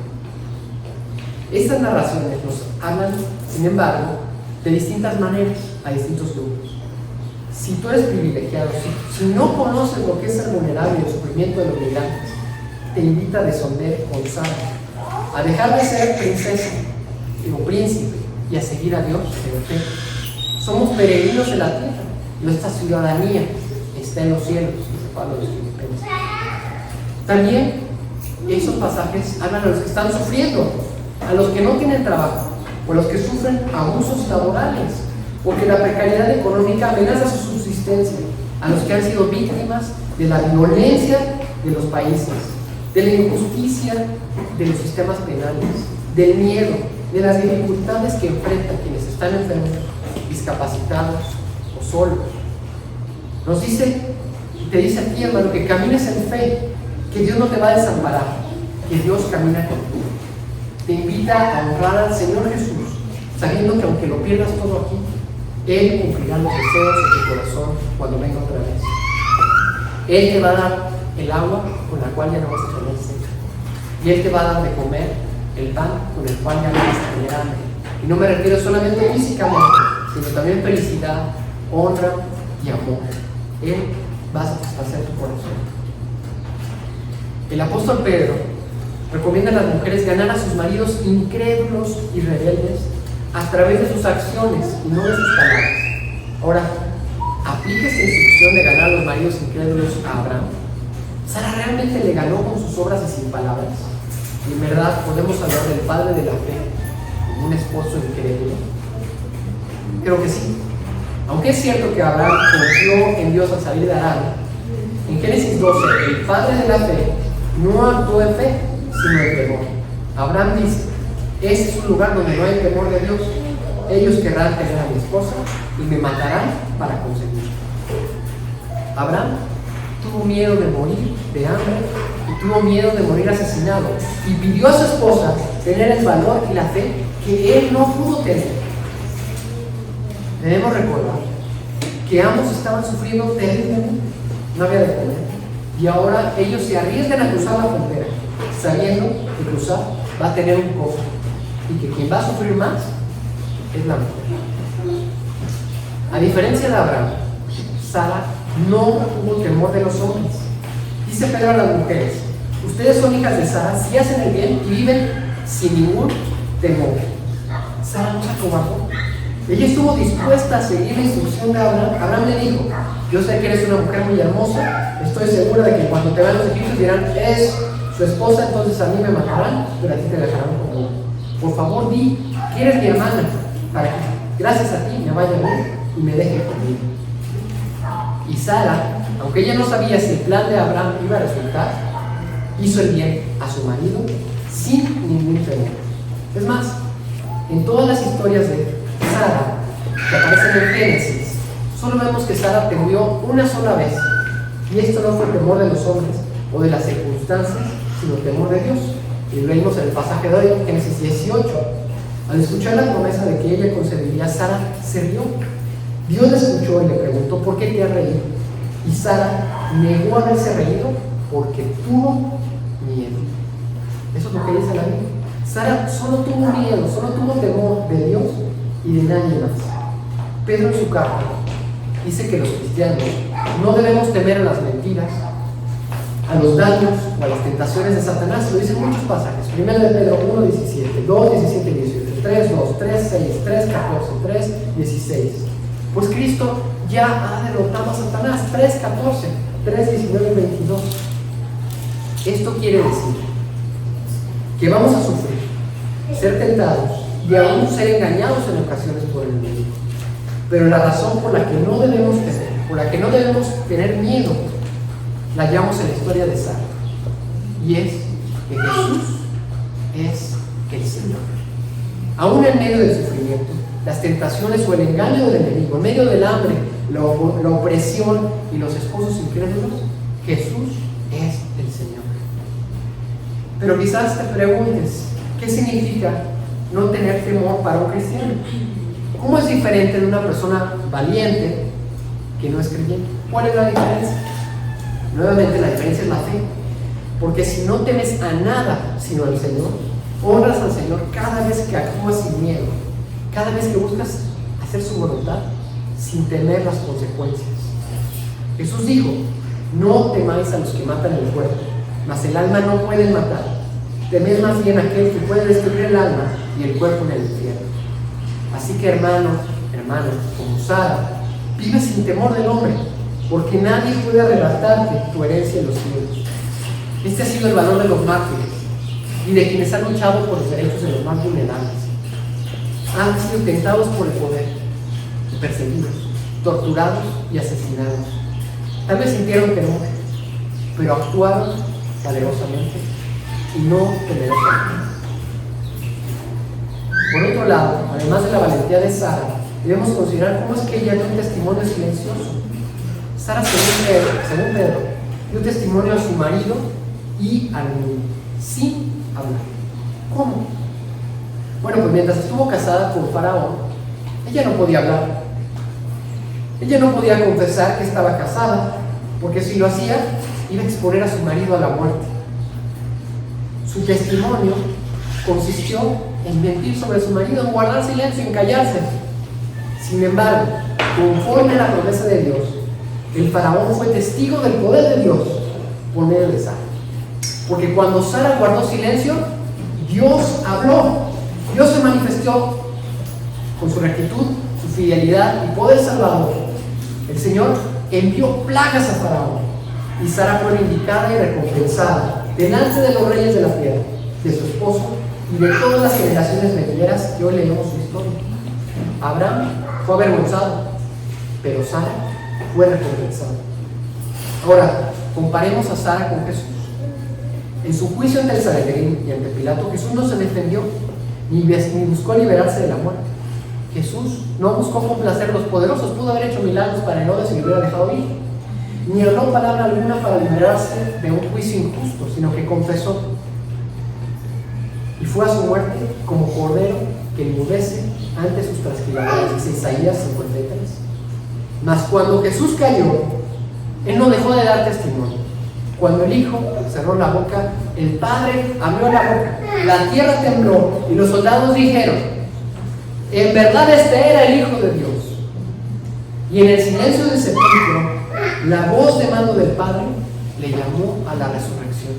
E: Estas narraciones nos hablan, sin embargo, de distintas maneras a distintos grupos. Si tú eres privilegiado, si no conoces lo que es ser vulnerable y el sufrimiento de los migrantes, te invita a descender con Sara, a dejar de ser princesa o príncipe y a seguir a Dios en fe. Somos peregrinos en la tierra, nuestra ciudadanía está en los cielos, dice Pablo a los Filipenses. También esos pasajes hablan a los que están sufriendo, a los que no tienen trabajo, o a los que sufren abusos laborales, porque la precariedad económica amenaza su subsistencia, a los que han sido víctimas de la violencia de los países, de la injusticia de los sistemas penales, del miedo, de las dificultades que enfrentan quienes están enfermos, discapacitados o solos. Nos dice Y te dice a ti, hermano, que camines en fe, que Dios no te va a desamparar, que Dios camina contigo. Te invita a honrar al Señor Jesús, sabiendo que aunque lo pierdas todo aquí, Él cumplirá los deseos de tu corazón cuando venga otra vez. Él te va a dar el agua con la cual ya no vas a tener sed. Y Él te va a dar de comer el pan con el cual ya no vas a tener hambre. Y no me refiero solamente físicamente, sino también felicidad, honra y amor. Él va a satisfacer tu corazón. El apóstol Pedro recomienda a las mujeres ganar a sus maridos incrédulos y rebeldes a través de sus acciones y no de sus palabras. Ahora, aplica esta instrucción de ganar a los maridos incrédulos a Abraham. ¿Sara realmente le ganó con sus obras y sin palabras? Y en verdad podemos hablar del padre de la fe como un esposo incrédulo. Creo que sí. Aunque es cierto que Abraham confió en Dios al salir de Arán, en Génesis 12, el padre de la fe no actuó en fe, sino en temor. Abraham dice: ese es un lugar donde no hay temor de Dios. Ellos querrán tener a mi esposa y me matarán para conseguirlo. Abraham tuvo miedo de morir de hambre y tuvo miedo de morir asesinado, y pidió a su esposa tener el valor y la fe que él no pudo tener. Debemos recordar que ambos estaban sufriendo terriblemente, no había de comer, y ahora ellos se arriesgan a cruzar la frontera, sabiendo que cruzar va a tener un costo, y que quien va a sufrir más es la mujer. A diferencia de Abraham, Sara no tuvo temor de los hombres. Dice Pedro a las mujeres: ustedes son hijas de Sara si hacen el bien y viven sin ningún temor. Sara no se acobardó. Ella estuvo dispuesta a seguir la instrucción de Abraham. Abraham le dijo: yo sé que eres una mujer muy hermosa, estoy segura de que cuando te vean los egipcios dirán: es su esposa, entonces a mí me matarán, pero a ti te dejarán conmigo. Por favor, di que eres mi hermana, para que gracias a ti me vaya bien y me deje conmigo. Y Sara, aunque ella no sabía si el plan de Abraham iba a resultar, hizo el bien a su marido sin ningún temor. Es más, en todas las historias de Sara que aparecen en Génesis, solo vemos que Sara temió una sola vez, y esto no fue temor de los hombres o de las circunstancias, sino temor de Dios. Y lo leímos en el pasaje de hoy, en Génesis 18. Al escuchar la promesa de que ella concebiría, Sara se rió. Dios le escuchó y le preguntó: ¿por qué te has reído? Y Sara negó haberse reído porque tuvo miedo. Eso es lo que dice la Biblia. Sara solo tuvo miedo, solo tuvo temor de Dios y de nadie más. Pedro en su carta dice que los cristianos no debemos temer a las mentiras, a los daños o a las tentaciones de Satanás. Lo dicen muchos pasajes. 1 de Pedro 1:17, 2:17 y 18, 3:2, 3:6, 3:14, 3:16. Pues Cristo ya ha derrotado a Satanás. 3:14, 3:19 y 22. Esto quiere decir que vamos a sufrir, ser tentados y aún ser engañados en ocasiones por el enemigo. Pero la razón por la que no debemos temer, por la que no debemos tener miedo, la hallamos en la historia de Sara, y es que Jesús es el Señor. Aún en medio del sufrimiento, las tentaciones o el engaño del enemigo, en medio del hambre, la opresión y los esposos incrédulos, Jesús es el Señor. Pero quizás te preguntes: ¿qué significa no tener temor para un cristiano? ¿Cómo es diferente de una persona valiente que no es creyente? ¿Cuál es la diferencia? Nuevamente, la diferencia es la fe. Porque si no temes a nada sino al Señor, honras al Señor cada vez que actúas sin miedo, cada vez que buscas hacer su voluntad sin temer las consecuencias. Jesús dijo: no temáis a los que matan el cuerpo, mas el alma no pueden matar. Temed más bien a aquel que puede destruir el alma y el cuerpo en el infierno. Así que, hermano, como Sara, vive sin temor del hombre, porque nadie puede arrebatarte tu herencia en los cielos. Este ha sido el valor de los mártires y de quienes han luchado por los derechos de los más vulnerables. Han sido tentados por el poder, perseguidos, torturados y asesinados. Tal vez sintieron temor, pero actuaron valerosamente y no temerosamente. Por otro lado, además de la valentía de Sara, debemos considerar cómo es que ella dio un testimonio silencioso. Sara, según Pedro, dio testimonio a su marido y al niño, sin hablar. ¿Cómo? Bueno, pues mientras estuvo casada con Faraón, ella no podía hablar. Ella no podía confesar que estaba casada, porque si lo hacía, iba a exponer a su marido a la muerte. Su testimonio consistió en mentir sobre su marido, en guardar silencio, en callarse. Sin embargo, conforme a la promesa de Dios, el faraón fue testigo del poder de Dios por medio de Sara. Porque cuando Sara guardó silencio, Dios habló. Dios se manifestó con su rectitud, su fidelidad y poder salvador. El Señor envió plagas a Faraón y Sara fue vindicada y recompensada delante de los reyes de la tierra, de su esposo y de todas las generaciones venideras que hoy leemos su historia. Abraham fue avergonzado, pero Sara fue recompensada. Ahora, comparemos a Sara con Jesús. En su juicio ante el Sanedrín y ante Pilato, Jesús no se defendió ni buscó liberarse de la muerte. Jesús no buscó complacer a los poderosos, pudo haber hecho milagros para Herodes y le hubiera dejado ir. Ni habló palabra alguna para liberarse de un juicio injusto, sino que confesó y fue a su muerte como cordero que enmudece ante sus trasquiladores, dice Isaías 53. Mas cuando Jesús cayó, él no dejó de dar testimonio. Cuando el Hijo cerró la boca, el Padre abrió la boca, la tierra tembló y los soldados dijeron: en verdad este era el Hijo de Dios. Y en el silencio del sepulcro, la voz de mando del Padre le llamó a la resurrección.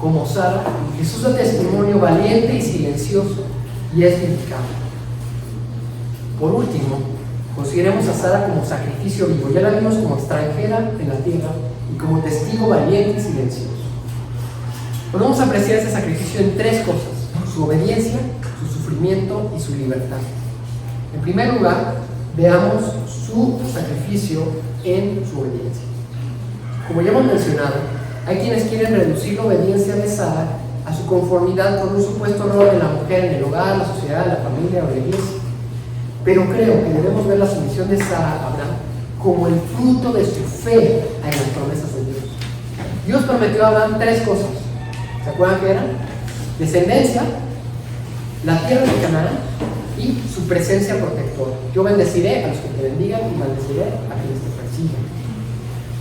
E: Como Sara, Jesús da testimonio valiente y silencioso y es vindicado. Por último, consideremos a Sara como sacrificio vivo. Ya la vimos como extranjera en la tierra y como testigo valiente y silencioso. Podemos apreciar ese sacrificio en tres cosas: su obediencia, su sufrimiento y su libertad. En primer lugar, veamos su sacrificio en su obediencia. Como ya hemos mencionado, hay quienes quieren reducir la obediencia de Sara a su conformidad con un supuesto rol de la mujer en el hogar, la sociedad, la familia o la iglesia. Pero creo que debemos ver la sumisión de Sara a Abraham como el fruto de su fe en las promesas de Dios. Dios prometió a Abraham tres cosas. ¿Se acuerdan qué eran? Descendencia, la tierra de Canaán y su presencia protectora. Yo bendeciré a los que te bendigan y maldeciré a quienes te persigan.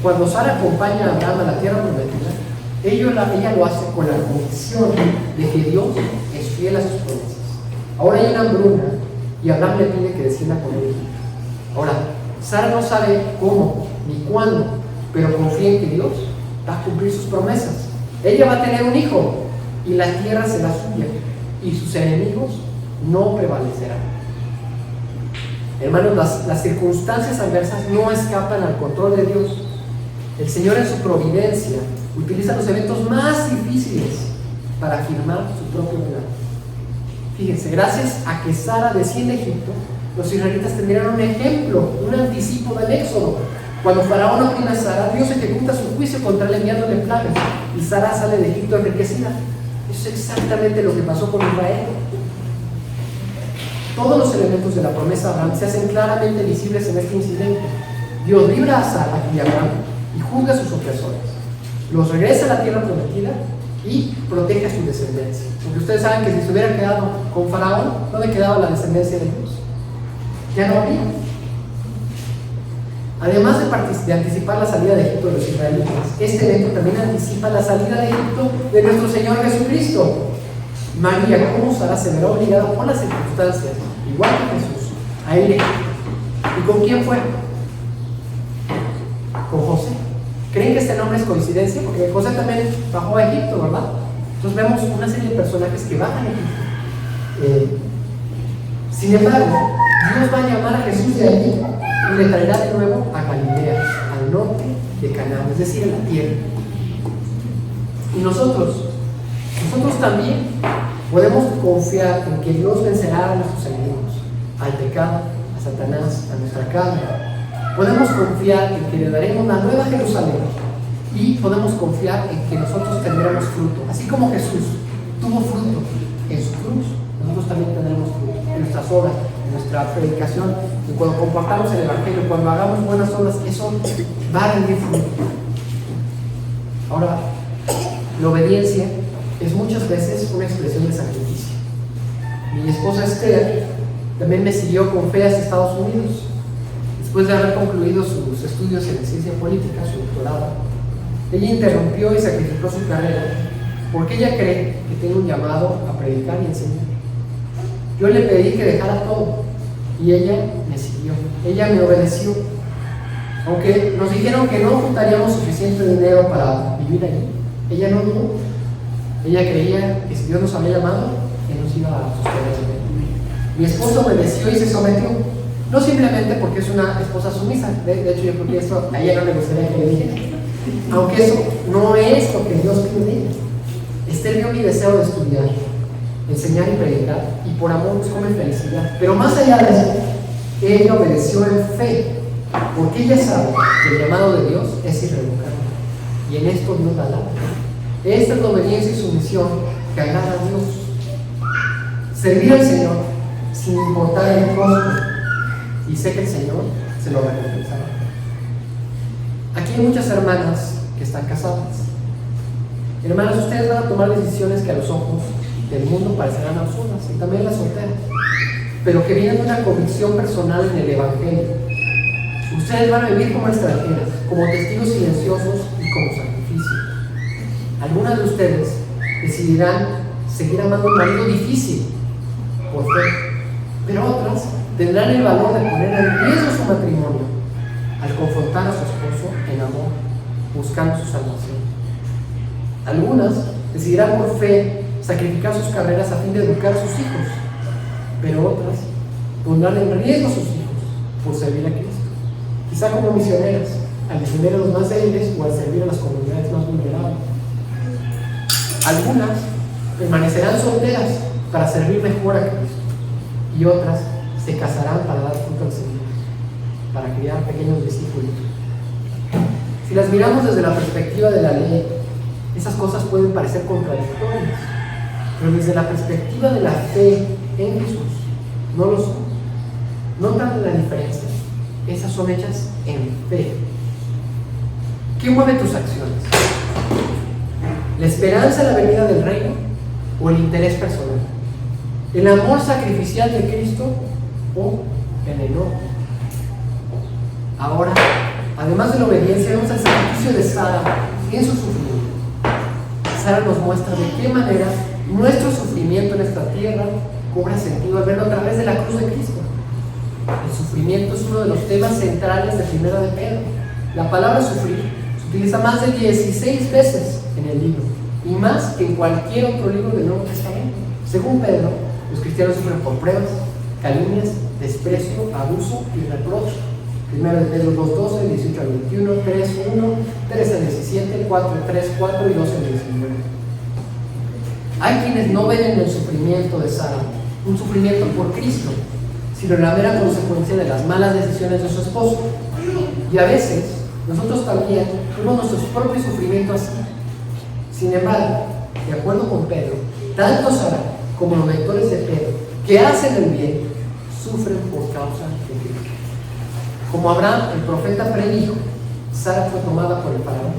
E: Cuando Sara acompaña a Abraham a la tierra prometida, ella lo hace con la convicción de que Dios es fiel a sus promesas. Ahora hay una hambruna y Abraham le pide que descienda con él. Ahora, Sara no sabe cómo ni cuándo, pero confía en que Dios va a cumplir sus promesas. Ella va a tener un hijo y la tierra será suya y sus enemigos no prevalecerán. Hermanos, las circunstancias adversas no escapan al control de Dios. El Señor en su providencia utiliza los eventos más difíciles para afirmar su propio plan. Fíjense, gracias a que Sara desciende a Egipto, los israelitas tendrán un ejemplo, un anticipo del éxodo. Cuando Faraón oprime a Sara, Dios ejecuta su juicio contra él enviándole plagas y Sara sale de Egipto enriquecida. Eso es exactamente lo que pasó con Israel. Todos los elementos de la promesa de Abraham se hacen claramente visibles en este incidente. Dios libra a Sara y a Abraham y juzga a sus opresores. Los regresa a la tierra prometida y protege a su descendencia. Porque ustedes saben que si se hubiera quedado con Faraón, ¿dónde quedaba la descendencia de Dios? Ya no habría. Además de anticipar la salida de Egipto de los israelitas, este evento también anticipa la salida de Egipto de nuestro Señor Jesucristo. María, como Sara, se verá obligada por las circunstancias, igual que Jesús, a ir a Egipto. ¿Y con quién fue? Con José. ¿Creen que este nombre es coincidencia? Porque José también bajó a Egipto, ¿verdad? Entonces vemos una serie de personajes que bajan a Egipto. Sin embargo, Dios va a llamar a Jesús de allí y le traerá de nuevo a Galilea, al norte de Canaán, es decir, a la tierra. Y nosotros también podemos confiar en que Dios vencerá a nuestros enemigos, al pecado, a Satanás, a nuestra carne. Podemos confiar en que le daremos la nueva Jerusalén y podemos confiar en que nosotros tendremos fruto. Así como Jesús tuvo fruto en su cruz, nosotros también tendremos fruto. en nuestras obras, en nuestra predicación, y cuando compartamos el Evangelio, cuando hagamos buenas obras, eso va a rendir fruto. Ahora, la obediencia es muchas veces una expresión de sacrificio. Mi esposa Esther también me siguió con fe hacia Estados Unidos. Después de haber concluido sus estudios en ciencia política, su doctorado, ella interrumpió y sacrificó su carrera porque ella cree que tiene un llamado a predicar y enseñar. Yo le pedí que dejara todo y ella me siguió, ella me obedeció. Aunque nos dijeron que no juntaríamos suficiente dinero para vivir allí, ella no dudó. Ella creía que si Dios nos había llamado, Él nos iba a sostener. Mi esposa obedeció y se sometió, no simplemente porque es una esposa sumisa. De hecho, yo creo que eso a ella no le gustaría que le dijera, aunque eso no es lo que Dios pide de ella. Esther vio mi deseo de estudiar, enseñar y predicar, y por amor buscó mi felicidad. Pero más allá de eso, ella obedeció en fe, porque ella sabe que el llamado de Dios es irrevocable, y en esto Dios la alaba. Esta es la obediencia y sumisión que agrada a Dios. Servir al Señor sin importar el costo, y sé que el Señor se lo recompensará. Aquí hay muchas hermanas que están casadas. Hermanas, ustedes van a tomar decisiones que a los ojos del mundo parecerán absurdas, y también las solteras, pero que vienen de una convicción personal en el Evangelio. Ustedes van a vivir como extranjeras, como testigos silenciosos y como sacrificio. Algunas de ustedes decidirán seguir amando a un marido difícil por fe, pero otras tendrán el valor de poner en riesgo su matrimonio al confrontar a su esposo en amor, buscando su salvación. Algunas decidirán por fe sacrificar sus carreras a fin de educar a sus hijos, pero otras pondrán en riesgo a sus hijos por servir a Cristo, quizá como misioneras, al defender a los más débiles o al servir a las comunidades más vulnerables. Algunas permanecerán solteras para servir mejor a Cristo, y otras se casarán para dar fruto al Señor, para criar pequeños discípulos. Si las miramos desde la perspectiva de la ley, esas cosas pueden parecer contradictorias, pero desde la perspectiva de la fe en Jesús, no lo son. ¿Notan la diferencia? Esas son hechas en fe. ¿Qué mueve tus acciones? ¿La esperanza en la venida del reino o el interés personal? ¿El amor sacrificial de Cristo o el enojo? Ahora, además de la obediencia, vemos el sacrificio de Sara en su sufrimiento. Sara nos muestra de qué manera nuestro sufrimiento en esta tierra cobra sentido al verlo a través de la cruz de Cristo. El sufrimiento es uno de los temas centrales de Primera de Pedro. La palabra sufrir se utiliza más de 16 veces en el libro, y más que en cualquier otro libro del Nuevo Testamento. Según Pedro, los cristianos sufren por pruebas, calumnias, desprecio, abuso y reproche. Primero de Pedro 2:12, 18 al 21, 3:1, 13 al 17, 4:3-4 y 12 al 19. Hay quienes no ven en el sufrimiento de Sara un sufrimiento por Cristo, sino la mera consecuencia de las malas decisiones de su esposo. Y a veces, nosotros también vemos nuestros propios sufrimientos así. Sin embargo, de acuerdo con Pedro, tanto Sara como los lectores de Pedro, que hacen el bien, sufren por causa de Cristo. Como Abraham, el profeta predijo, Sara fue tomada por el faraón.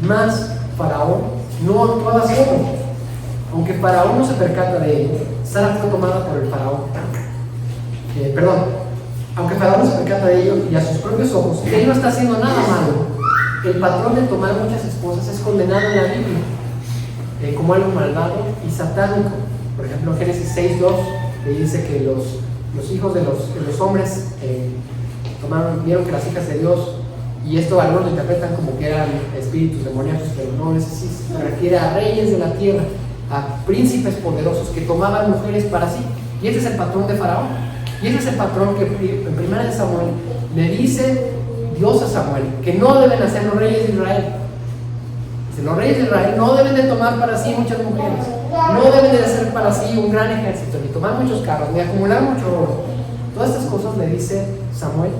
E: Mas Faraón no actuaba solo. Aunque Faraón no se percata de ello, Sara fue tomada por el faraón. Aunque Faraón no se percata de ello y a sus propios ojos, que él no está haciendo nada malo, el patrón de tomar muchas esposas es condenado en la Biblia como algo malvado y satánico. Por ejemplo, en Génesis 6:2 le dice que los hijos de los hombres vieron que las hijas de Dios, y esto algunos lo interpretan como que eran espíritus demoníacos, pero no es así. Se refiere a reyes de la tierra, a príncipes poderosos que tomaban mujeres para sí. Y ese es el patrón de Faraón. Y ese es el patrón que en Primera de Samuel le dice Dios a Samuel que no deben hacer los reyes de Israel. Dice, los reyes de Israel no deben de tomar para sí muchas mujeres, no deben de hacer para sí un gran ejército, ni tomar muchos carros, ni acumular mucho oro. Todas estas cosas le dice Samuel,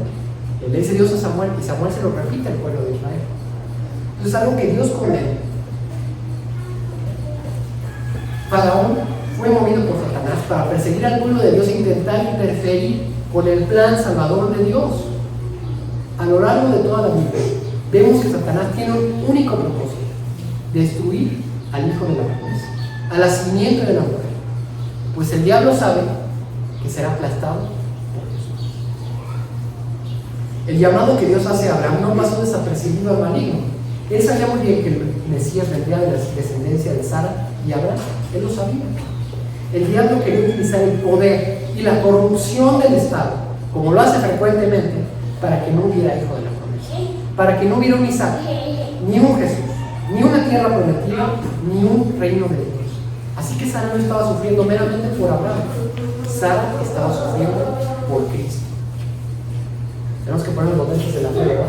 E: le dice Dios a Samuel, y Samuel se lo repite al pueblo de Israel. Entonces es algo que Dios condena. Faraón fue fue movido por Satanás para perseguir al pueblo de Dios e intentar interferir con el plan salvador de Dios. A lo largo de toda la Biblia, vemos que Satanás tiene un único propósito: destruir al hijo de la promesa, a la simiente de la mujer, pues el diablo sabe que será aplastado por Jesús. El llamado que Dios hace a Abraham no pasó desapercibido al maligno. Él sabía muy bien que el Mesías vendría de la descendencia de Sara y Abraham. Él lo sabía. El diablo quería utilizar el poder y la corrupción del Estado, como lo hace frecuentemente, para que no hubiera hijo de la promesa, para que no hubiera un Isaac, ni un Jesús, ni una tierra prometida, ni un reino de Dios. Así que Sara no estaba sufriendo meramente por Abraham. Sara estaba sufriendo por Cristo. Tenemos que poner los lentes de la fe, ¿verdad?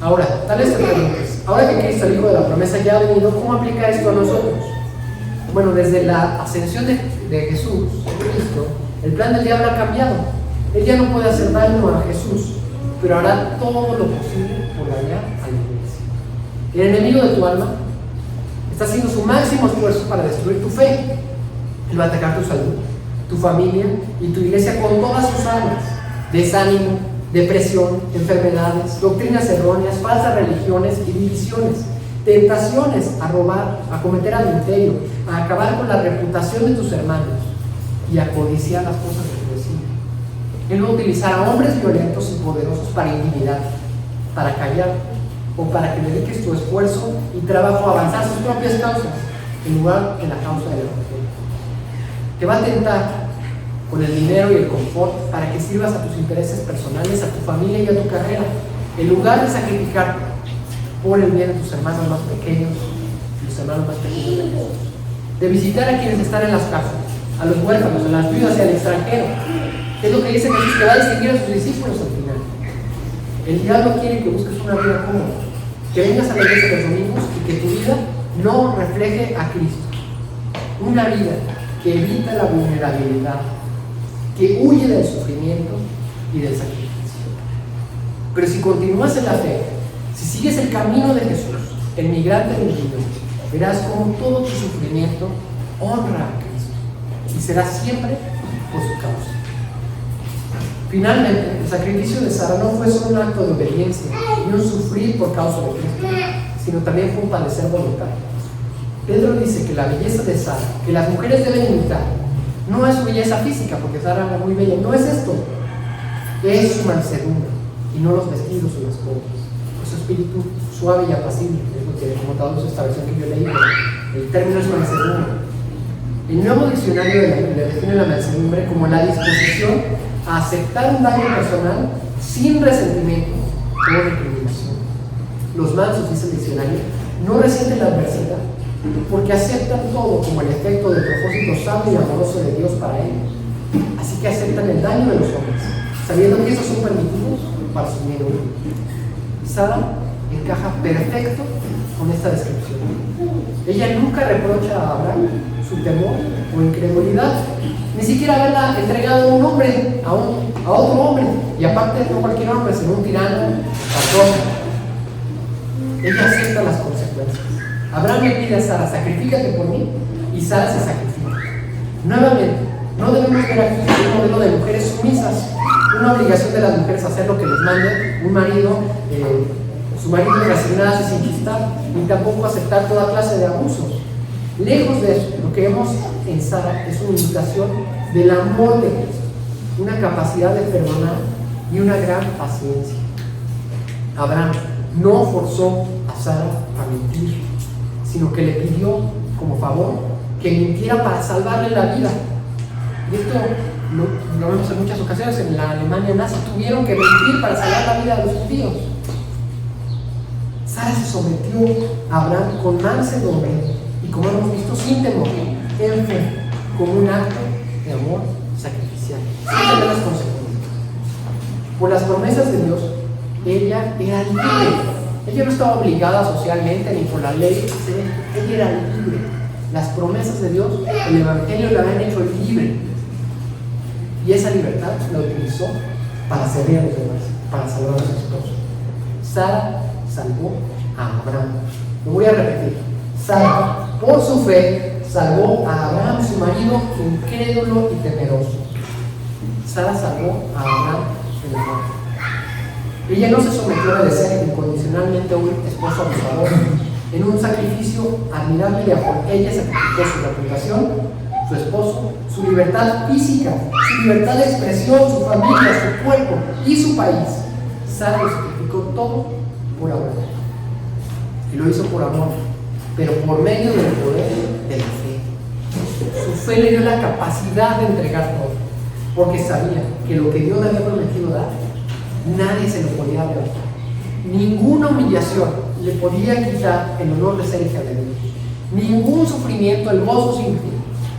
E: Ahora, tal vez te preguntes, ahora que Cristo, el Hijo de la promesa, ya ha venido, ¿cómo aplica esto a nosotros? Bueno, desde la ascensión de Jesús, Cristo, el plan del diablo ha cambiado. Él ya no puede hacer daño a Jesús, pero hará todo lo posible por dañar a la iglesia. El enemigo de tu alma está haciendo su máximo esfuerzo para destruir tu fe. Él va a atacar tu salud, tu familia y tu iglesia con todas sus armas: desánimo, depresión, enfermedades, doctrinas erróneas, falsas religiones y divisiones, tentaciones a robar, a cometer adulterio, a acabar con la reputación de tus hermanos y a codiciar las cosas de tu vecino. Él va a utilizar a hombres violentos y poderosos para intimidar, para callar o para que dediques tu esfuerzo y trabajo a avanzar sus propias causas en lugar de la causa del Evangelio. Te va a tentar con el dinero y el confort para que sirvas a tus intereses personales, a tu familia y a tu carrera, en lugar de sacrificarte por el bien de tus hermanos más pequeños, los hermanos más pequeños de Jesús, de visitar a quienes están en las casas, a los huérfanos, a las viudas y al extranjero. Es lo que dice Jesús, que va a distinguir a sus discípulos al final. El diablo quiere que busques una vida cómoda, que vengas a la iglesia los domingos y que tu vida no refleje a Cristo. Una vida que evita la vulnerabilidad, que huye del sufrimiento y del sacrificio. Pero si continúas en la fe, si sigues el camino de Jesús, el migrante del reino, verás cómo todo tu sufrimiento honra a Cristo y será siempre por su causa. Finalmente, el sacrificio de Sara no fue solo un acto de obediencia y un sufrir por causa de Cristo, sino también fue un padecer voluntario. Pedro dice que la belleza de Sara, que las mujeres deben imitar, no es su belleza física, porque Sara era muy bella, no es esto, es su mansedumbre y no los vestidos o las cosas, es su espíritu suave y apacible, es lo que como traduce esta versión que yo leí, el término es mansedumbre. El nuevo diccionario de la Biblia define la mansedumbre como la disposición a aceptar un daño personal sin resentimiento o recriminación. Los mansos, dice el diccionario, no resienten la adversidad porque aceptan todo como el efecto del propósito sabio y amoroso de Dios para ellos. Así que aceptan el daño de los hombres, sabiendo que estos son permitidos para su bien. Sara encaja perfecto con esta descripción. Ella nunca reprocha a Abraham su temor o incredulidad, ni siquiera haberla entregado a un hombre, a otro hombre, y aparte no cualquier hombre, sino un tirano, patrón. Ella acepta las consecuencias. Abraham le pide a Sara: sacrifícate por mí, y Sara se sacrifica. Nuevamente, no debemos ver aquí un modelo de mujeres sumisas, una obligación de las mujeres a hacer lo que les mande un marido, su marido resignadas y sin chistar, ni tampoco aceptar toda clase de abusos. Lejos de eso, lo que vemos en Sara es una imitación del amor de Cristo, una capacidad de perdonar y una gran paciencia. Abraham no forzó a Sara a mentir, sino que le pidió como favor que mintiera para salvarle la vida. Y esto lo vemos en muchas ocasiones. En la Alemania nazi tuvieron que mentir para salvar la vida de los judíos. Sara se sometió a Abraham con mansedumbre y, como hemos visto, sin temor, en fe, como un acto de amor sacrificial, sin tener las consecuencias. Por las promesas de Dios, ella era libre. Ella no estaba obligada socialmente ni por la ley, ella era libre. Las promesas de Dios, el Evangelio la habían hecho libre. Y esa libertad la utilizó para servir a los demás, para salvar a su esposo. Sara salvó a Abraham. Lo voy a repetir. Sara, por su fe, salvó a Abraham, su marido, incrédulo y temeroso. Sara salvó a Abraham de la muerte. Ella no se sometió a obedecer incondicionalmente a un esposo abusador. En un sacrificio admirable y amor, ella sacrificó su reputación, su esposo, su libertad física, su libertad de expresión, su familia, su cuerpo y su país. Sara lo sacrificó todo por Abraham. Y lo hizo por amor, pero por medio del poder de la fe. Su fe le dio la capacidad de entregar todo, porque sabía que lo que Dios le había prometido dar, nadie se lo podía arrebatar. Ninguna humillación le podía quitar el honor de ser hija de Dios. Ningún sufrimiento, el gozo sin fin.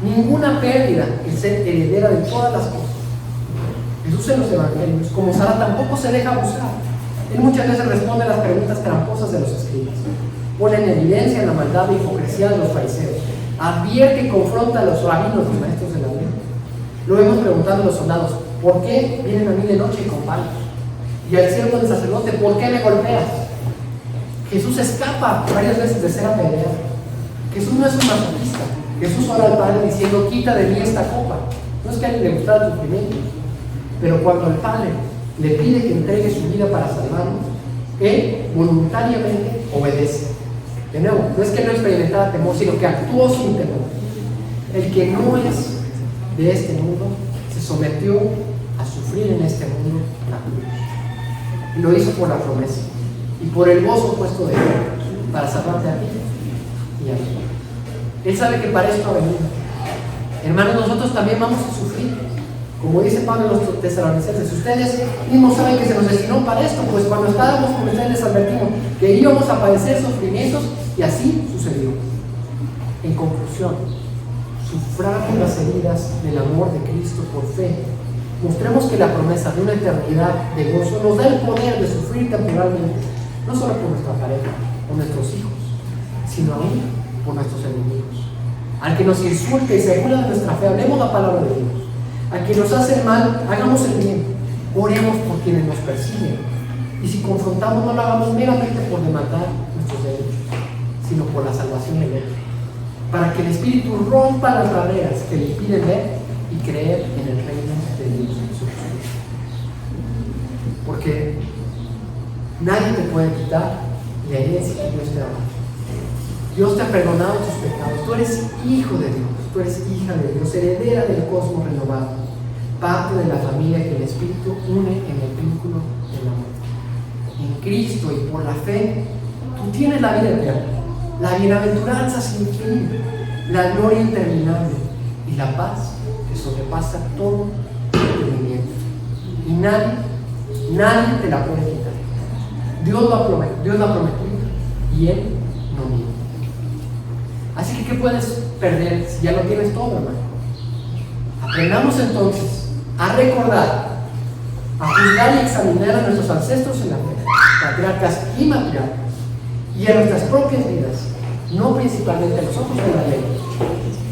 E: Ninguna pérdida, el ser heredera de todas las cosas. Jesús en los evangelios, como Sara, tampoco se deja abusar. Él muchas veces responde a las preguntas tramposas de los escribas. Pone en evidencia la maldad e hipocresía de los fariseos. Advierte y confronta a los rabinos, los maestros de la ley. Lo vemos preguntando a los soldados: ¿por qué vienen a mí de noche y con palos? Y al siervo del sacerdote: ¿por qué me golpeas? Jesús escapa varias veces de ser apedreado. Jesús no es un masoquista. Jesús ora al Padre diciendo: quita de mí esta copa. No es que a él le gustara el sufrimiento, pero cuando el Padre le pide que entregue su vida para salvarnos, él voluntariamente obedece. De nuevo, no es que no experimentara temor, sino que actuó sin temor. El que no es de este mundo se sometió a sufrir en este mundo la cruz. Y lo hizo por la promesa y por el gozo puesto de él para salvarte a ti y a mí. Él sabe que para esto ha venido. Hermanos, nosotros también vamos a sufrir. Como dice Pablo en los Tesalonicenses, ustedes mismos saben que se nos destinó para esto, pues cuando estábamos con ustedes les advertimos que íbamos a padecer sufrimientos, y así sucedió. En conclusión, suframos las heridas del amor de Cristo por fe. Mostremos que la promesa de una eternidad de gozo nos da el poder de sufrir temporalmente, no solo por nuestra pareja o nuestros hijos, sino aún por nuestros enemigos. Al que nos insulte y se burla de nuestra fe, hablemos la palabra de Dios. A quien nos hace el mal, hagamos el bien. Oremos por quienes nos persiguen. Y si confrontamos, no lo hagamos meramente por demandar nuestros derechos, sino por la salvación de Dios. Para que el Espíritu rompa las barreras que le impiden ver y creer en el reino de Dios Jesucristo. Porque nadie te puede quitar la herencia que Dios te ha dado. Dios te ha perdonado tus pecados. Tú eres hijo de Dios, tú eres hija de Dios, heredera del cosmos renovado, parte de la familia que el Espíritu une en el vínculo del amor. En Cristo y por la fe, tú tienes la vida eterna, la bienaventuranza sin fin, la gloria interminable y la paz que sobrepasa todo entendimiento. Y nadie te la puede quitar. Dios lo ha prometido y Él no miente. Así que, ¿qué puedes perder si ya lo tienes todo, hermano? Aprendamos entonces a recordar, a juzgar y examinar a nuestros ancestros en la fe, patriarcas y matriarcas, y a nuestras propias vidas, no principalmente a los ojos de la ley,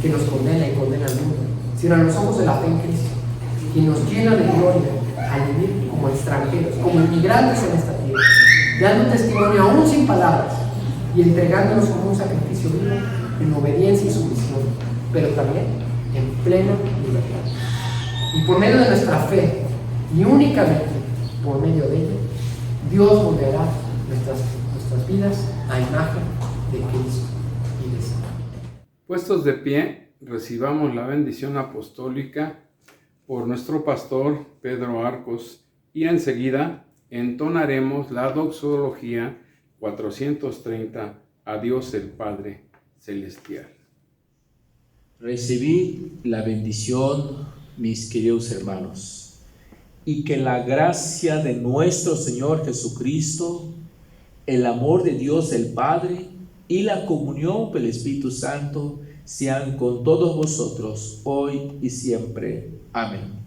E: que nos condena y condena al mundo, sino a los ojos de la fe en Cristo, que nos llena de gloria al vivir como extranjeros, como inmigrantes en esta tierra, dando testimonio aún sin palabras y entregándonos como un sacrificio vivo en obediencia y sumisión, pero también en plena libertad. Y por medio de nuestra fe, y únicamente por medio de ella, Dios moldeará nuestras vidas a imagen de Cristo y de Santo.
A: Puestos de pie, recibamos la bendición apostólica por nuestro pastor Pedro Arcos y enseguida entonaremos la doxología 430 a Dios el Padre Celestial.
D: Recibid la bendición, mis queridos hermanos, y que la gracia de nuestro Señor Jesucristo, el amor de Dios el Padre y la comunión del Espíritu Santo sean con todos vosotros hoy y siempre. Amén.